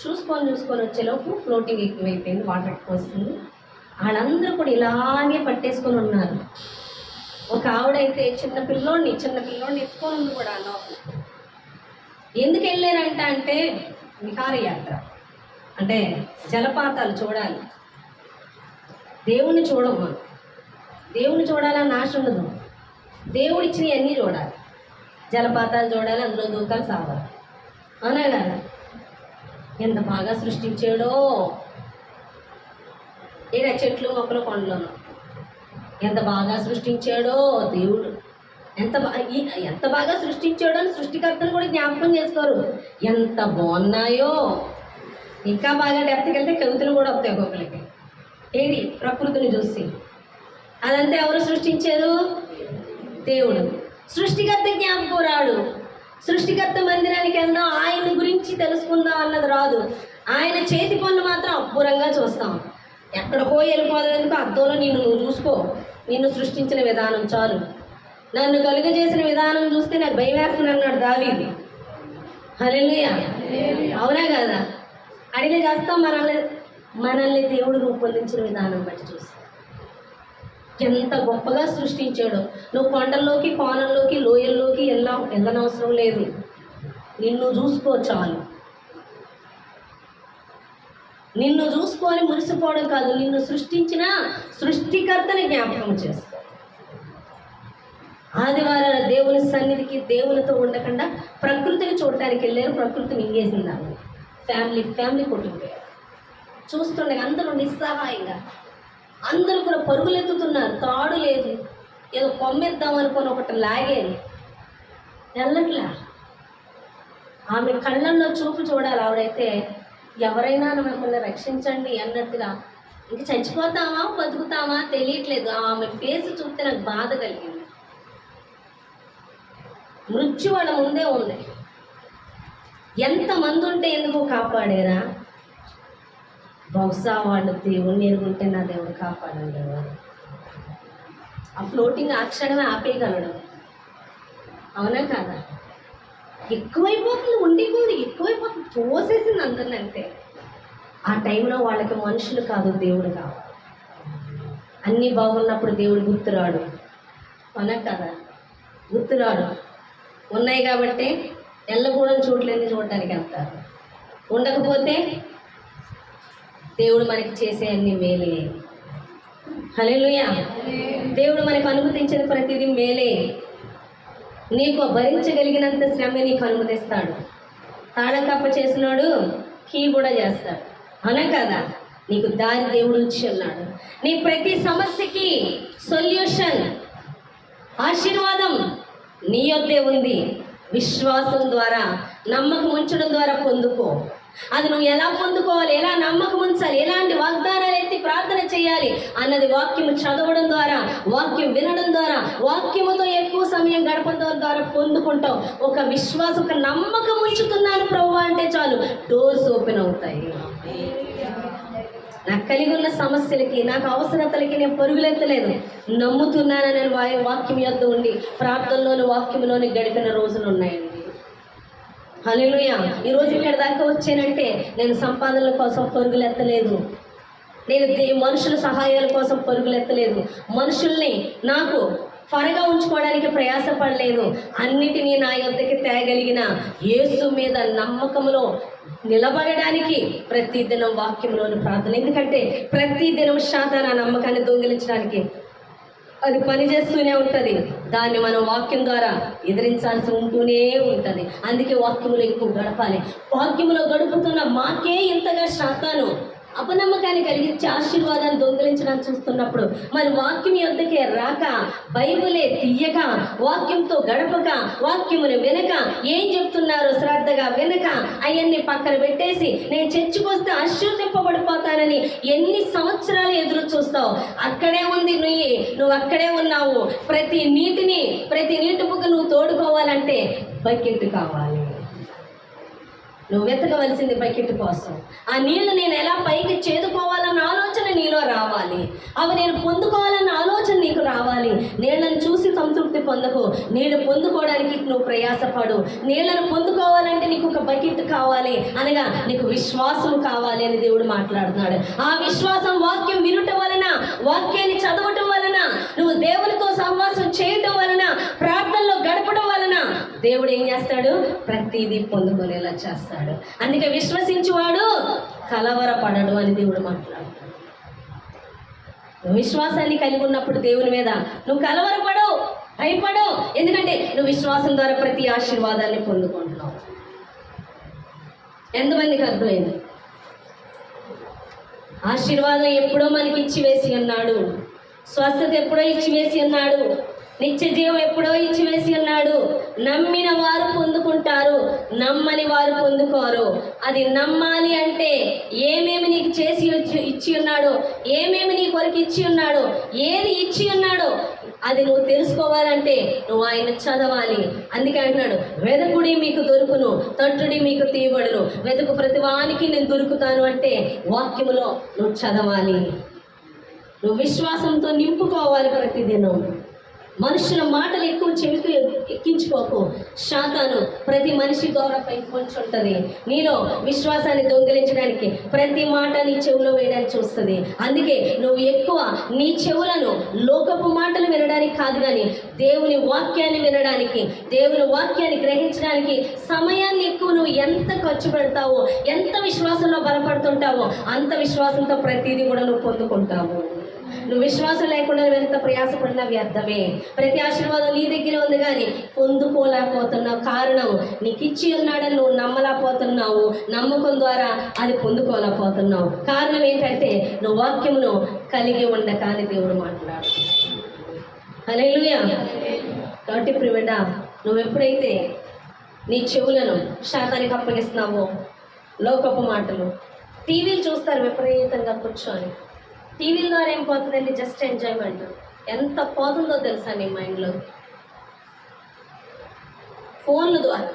చూసుకొని వచ్చేలోపు ఫ్లోటింగ్ ఎక్కువైపోయింది, వాటర్ ఎక్కువ వస్తుంది. వాళ్ళందరూ కూడా ఇలాగే పట్టేసుకొని ఉన్నారు. ఒక ఆవిడైతే చిన్న పిల్లోడిని ఎత్తుకొని ఉంది కూడా లోపల. ఎందుకు వెళ్ళారంట అంటే విహారయాత్ర, అంటే జలపాతాలు చూడాలి. దేవుణ్ణి చూడము, దేవుణ్ణి చూడాలని ఆశ ఉండదు. దేవుడిచ్చినవి అన్నీ చూడాలి. జలపాతాలు చూడాలి, అందులో దూకాలు సావాలి. అవునా కదా? ఎంత బాగా సృష్టించాడో ఏడా చెట్లు మొక్కలు కొండలను, ఎంత బాగా సృష్టించాడో దేవుడు. ఎంత బాగా సృష్టించాడో అని సృష్టికర్తను కూడా జ్ఞాపకం చేసుకోరు. ఎంత బాగున్నాయో. ఇంకా బాగా డెప్త్కి వెళ్తే కవితలు కూడా వస్తాయి ఒక్కొక్కరికి. ఏది ప్రకృతిని చూసి. అదంతా ఎవరు సృష్టించారు? దేవుడు. సృష్టికర్త జ్ఞాపకం రాడు. సృష్టికర్త మందిరానికి వెళ్దాం, ఆయన గురించి తెలుసుకుందాం అన్నది రాదు. ఆయన చేతి పనులు మాత్రం అబ్బురంగా చూస్తాం. ఎక్కడికో వెళ్ళిపోదాం ఎందుకు, అద్దంలో నువ్వు చూసుకో. నిన్ను సృష్టించిన విధానం చాలు. నన్ను కలుగజేసిన విధానం చూస్తే నాకు భయం వేస్తుంది అన్నాడు దావీదు. హల్లెలూయా. అవునా కదా? అడిగే చేస్తాం. మనల్ని దేవుడు రూపొందించిన విధానం బట్టి చూస్తాం. ఎంత గొప్పగా సృష్టించాడో. నువ్వు కొండల్లోకి, కోనల్లోకి, లోయల్లోకి వెళ్ళనవసరం లేదు. నిన్ను చూసుకో చాలు. నిన్ను చూసుకొని మురిసిపోవడం కాదు, నిన్ను సృష్టించిన సృష్టికర్తని జ్ఞాపకం చేసుకో. ఆదివారాల దేవుని సన్నిధికి దేవునితో ఉండకుండా ప్రకృతిని చూడటానికి వెళ్ళారు. ప్రకృతి మింగేసింది. ఫ్యామిలీ కొట్టుకుపోయారు. చూస్తుండగా అందరూ నిస్సహాయంగా, అందరూ కూడా పరుగులెత్తుతున్నారు. తాడు లేదు, ఏదో కొమ్మెద్దాం అనుకొని ఒకటి లాగారు, వెళ్ళట్లా. ఆమె కళ్ళల్లో చూపు చూడాలి. ఆవిడైతే ఎవరైనా మిమ్మల్ని రక్షించండి అన్నట్టుగా, ఇంక చచ్చిపోతామా బతుకుతామా తెలియట్లేదు. ఆమె ఫేస్ చూస్తే నాకు బాధ కలిగింది. మృత్యు వాళ్ళ ముందే ఉంది. ఎంతమంది ఉంటే ఎందుకు కాపాడారా? బహుశా వాళ్ళు దేవుణ్ణి ఎరుగుంటే నా దేవుడు కాపాడండి. ఆ ఫ్లోటింగ్ ఆ క్షణమే ఆపేయగలడు. అవునా కాదా? ఎక్కువైపోతుంది, ఉండిపోతుంది, ఎక్కువైపోతుంది, తోసేసింది అందరిని. అంతే. ఆ టైంలో వాళ్ళకి మనుషులు కాదు, దేవుడు కావాలి. అన్నీ బాగున్నప్పుడు దేవుడు గుర్తురాడు. అవునా కదా? గుర్తురాడు. ఉన్నాయి కాబట్టి వెళ్ళకూడని చోట్లన్నీ చూడటానికి వెళ్తారు. ఉండకపోతే దేవుడు మనకి చేసే అన్ని మేలే. హల్లెలూయా. దేవుడు మనకు అనుమతించిన ప్రతిదీ మేలే. నీకు భరించగలిగినంత శ్రమ నీకు అనుమతిస్తాడు. తాళం కప్ప చేసినాడు, కీ కూడా చేస్తాడు. అవునా కదా? నీకు దారి దేవుడు ఇచ్చి ఉన్నాడు. నీ ప్రతి సమస్యకి సొల్యూషన్, ఆశీర్వాదం నీ యొద్దే ఉంది. విశ్వాసం ద్వారా, నమ్మకం ఉంచడం ద్వారా పొందుకో. అది నువ్వు ఎలా పొందుకోవాలి, ఎలా నమ్మకం ఉంచాలి, ఎలాంటి వాగ్దానాలు ఎత్తి ప్రార్థన చేయాలి అన్నది వాక్యం చదవడం ద్వారా, వాక్యం వినడం ద్వారా, వాక్యముతో ఎక్కువ సమయం గడపడం ద్వారా పొందుకుంటావు. ఒక విశ్వాసం, ఒక నమ్మకం ఉంచుతున్నాను ప్రభువా అంటే చాలు, డోర్స్ ఓపెన్ అవుతాయి. నాకు కలిగి ఉన్న సమస్యలకి, నాకు అవసరతలకి నేను పరుగులెత్తలేదు. నమ్ముతున్నానని వాక్యం యొద్ద ఉండి ప్రార్థనలోని వాక్యంలోని గడిపిన రోజులు ఉన్నాయండి. హల్లెలూయా. ఈరోజు ఇక్కడ దాకా వచ్చానంటే నేను సంపాదనల కోసం పరుగులెత్తలేదు. నేను మనుషుల సహాయాల కోసం పరుగులెత్తలేదు. మనుషుల్ని నాకు త్వరగా ఉంచుకోవడానికి ప్రయాసపడలేదు. అన్నిటినీ నా యొద్దకి తేగలిగిన యేసు మీద నమ్మకంలో నిలబడడానికి ప్రతిదినం వాక్యంలోని ప్రార్థన. ఎందుకంటే ప్రతిదినం శాతాన నమ్మకాన్ని దొంగిలించడానికి అది పనిచేస్తూనే ఉంటుంది. దాన్ని మనం వాక్యం ద్వారా ఎదిరించాల్సి ఉంటూనే ఉంటుంది. అందుకే వాక్యములో ఎక్కువ గడపాలి. వాక్యములో గడుపుతున్న మాకే ఇంతగా శాతాను అపనమ్మకాన్ని కలిగించి ఆశీర్వాదాన్ని దొంగిలించడానికి చూస్తున్నప్పుడు మరి వాక్యం యొద్దకే రాక, బైబిలే తీయక, వాక్యంతో గడపక, వాక్యముని వినక, ఏం చెప్తున్నారో శ్రద్ధగా వినక, అవన్నీ పక్కన పెట్టేసి నేను చర్చికి వస్తే ఆశీర్వదింపబడిపోతానని ఎన్ని సంవత్సరాలు ఎదురు చూస్తావు? అక్కడే ఉంది నువ్వు అక్కడే ఉన్నావు. ప్రతి నీటి బుగ్గ నువ్వు తోడుకోవాలంటే బకెట్ కావాలి. నువ్వు వెతకవలసింది బకెట్ కోసం. ఆ నీళ్లు నేను ఎలా పైకి చేదుకోవాలన్న ఆలోచన నీలో రావాలి. అవి నేను పొందుకోవాలన్న ఆలోచన నీకు రావాలి. నీళ్ళను చూసి సంతృప్తి పొందకు. నీళ్ళు పొందుకోవడానికి నువ్వు ప్రయాసపడు. నీళ్లను పొందుకోవాలంటే నీకు ఒక బకెట్ కావాలి, అనగా నీకు విశ్వాసం కావాలి అని దేవుడు మాట్లాడుతున్నాడు. ఆ విశ్వాసం వాక్యం వినుట వలన, వాక్యాన్ని చదవటం వలన, నువ్వు దేవునితో సహవాసం చేయటం వలన, ప్రార్థనలో గడపడం వలన దేవుడు ఏం చేస్తాడు? ప్రతిదీ పొందుకునేలా చేస్తాడు. అందుకే విశ్వసించువాడు కలవరపడడు అని దేవుడు మాట్లాడుతాడు. నువ్వు విశ్వాసాన్ని కలిగి ఉన్నప్పుడు దేవుని మీద నువ్వు కలవరపడవు, భయపడవు. ఎందుకంటే నువ్వు విశ్వాసం ద్వారా ప్రతి ఆశీర్వాదాన్ని పొందుకుంటున్నావు. ఎంతమందికి అర్థమైంది? ఆశీర్వాదం ఎప్పుడో మనకి ఇచ్చివేసి ఉన్నాడు. స్వస్థత ఎప్పుడో ఇచ్చివేసి ఉన్నాడు. నిత్య జీవం ఎప్పుడో ఇచ్చివేసి ఉన్నాడు. నమ్మిన వారు పొందుకుంటారు, నమ్మని వారు పొందుకోరు. అది నమ్మాలి అంటే ఏమేమి నీకు చేసి ఇచ్చి ఉన్నాడో, ఏమేమి నీ కొరకు ఇచ్చి ఉన్నాడో, ఏది ఇచ్చి ఉన్నాడో అది నువ్వు తెలుసుకోవాలంటే నువ్వు ఆయన చదవాలి. అందుకే అంటున్నాడు, వెదకుడి మీకు దొరుకును, తట్టుడి మీకు తీయబడును, వెతుకు ప్రతివానికి నేను దొరుకుతాను అంటే వాక్యములో నువ్వు చదవాలి. నువ్వు విశ్వాసంతో నింపుకోవాలి ప్రతిదినం. మనుషుల మాటలు ఎక్కువ చెవికి ఎక్కించుకోకు. శాతాను ప్రతి మనిషి ద్వారా పైకి పొంచి ఉంటుంది. నీలో విశ్వాసాన్ని దొంగిలించడానికి ప్రతి మాట నీ చెవులో వేయడానికి చూస్తుంది. అందుకే నువ్వు ఎక్కువ నీ చెవులను లోకపు మాటలు వినడానికి కాదు, కానీ దేవుని వాక్యాన్ని వినడానికి, దేవుని వాక్యాన్ని గ్రహించడానికి సమయాన్ని ఎక్కువ నువ్వు ఎంత ఖర్చు పెడతావో, ఎంత విశ్వాసంలో బలపడుతుంటావో అంత విశ్వాసంతో ప్రతిదీ కూడా నువ్వు పొందుకుంటావు. నువ్వు విశ్వాసం లేకుండా నువ్వు ఎంత ప్రయాసపడినా వ్యర్థమే. ప్రతి ఆశీర్వాదం నీ దగ్గర ఉంది, కానీ పొందుకోలేకపోతున్నావు. కారణం నీకు ఇచ్చి ఉన్నాడని నువ్వు నమ్మలేకపోతున్నావు. నమ్మకం ద్వారా అది పొందుకోలేకపోతున్నావు. కారణం ఏంటంటే నువ్వు వాక్యమును కలిగి ఉండక అని దేవుడు మాట్లాడు. హల్లెలూయా. కాబట్టి ప్రియుడ, నువ్వు ఎప్పుడైతే నీ చెవులను శాతానికి అప్పగిస్తున్నావో, లోకపు మాటలు, టీవీలు చూస్తారు విపరీతంగా కూర్చొని. టీవీల ద్వారా ఏం పోతుందండి? Just enjoyment. ఎంత పోతుందో తెలుసా నీ మైండ్లో? ఫోన్ల ద్వారా,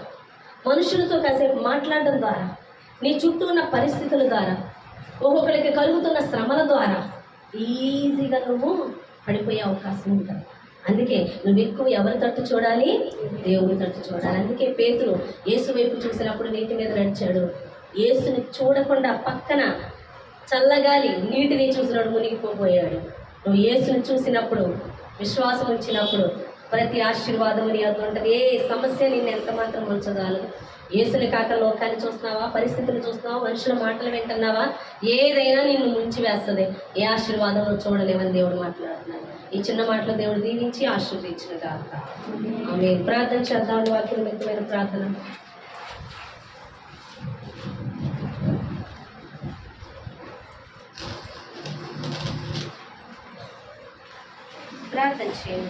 మనుషులతో కాసేపు మాట్లాడడం ద్వారా, నీ చుట్టూ ఉన్న పరిస్థితుల ద్వారా, ఒక్కొక్కరికి కలుగుతున్న శ్రమల ద్వారా ఈజీగా నువ్వు పడిపోయే అవకాశం ఉంటుంది. అందుకే నువ్వు ఎక్కువ ఎవరి తట్టు చూడాలి? దేవుని తట్టు చూడాలి. అందుకే పేతురు యేసు వైపు చూసినప్పుడు నీటి మీద నడిచాడు. యేసుని చూడకుండా పక్కన చల్లగాలి నీటిని చూసినప్పుడు మునిగిపోయాడు. నువ్వు యేసుని చూసినప్పుడు, విశ్వాసం ఉంచినప్పుడు ప్రతి ఆశీర్వాదము నీ వద్ద ఉంటుంది. ఏ సమస్య నిన్ను ఎంత మాత్రం ఉంచగలదు? యేసుని కాక లోకాన్ని చూస్తున్నావా, పరిస్థితులు చూస్తున్నావా, మనుషుల మాటలు వింటున్నావా, ఏదైనా నిన్ను ముంచి వేస్తుంది. ఏ ఆశీర్వాదం నువ్వు చూడలేవని దేవుడు మాట్లాడుతున్నాడు. ఈ చిన్న మాటలు దేవుడు దీవించి ఆశీర్వదించిన కాక ఆమె. ప్రార్థన చేద్దాం. వాక్యం ముఖ్యమైన ప్రార్థన. ప్రార్థన చేయండి.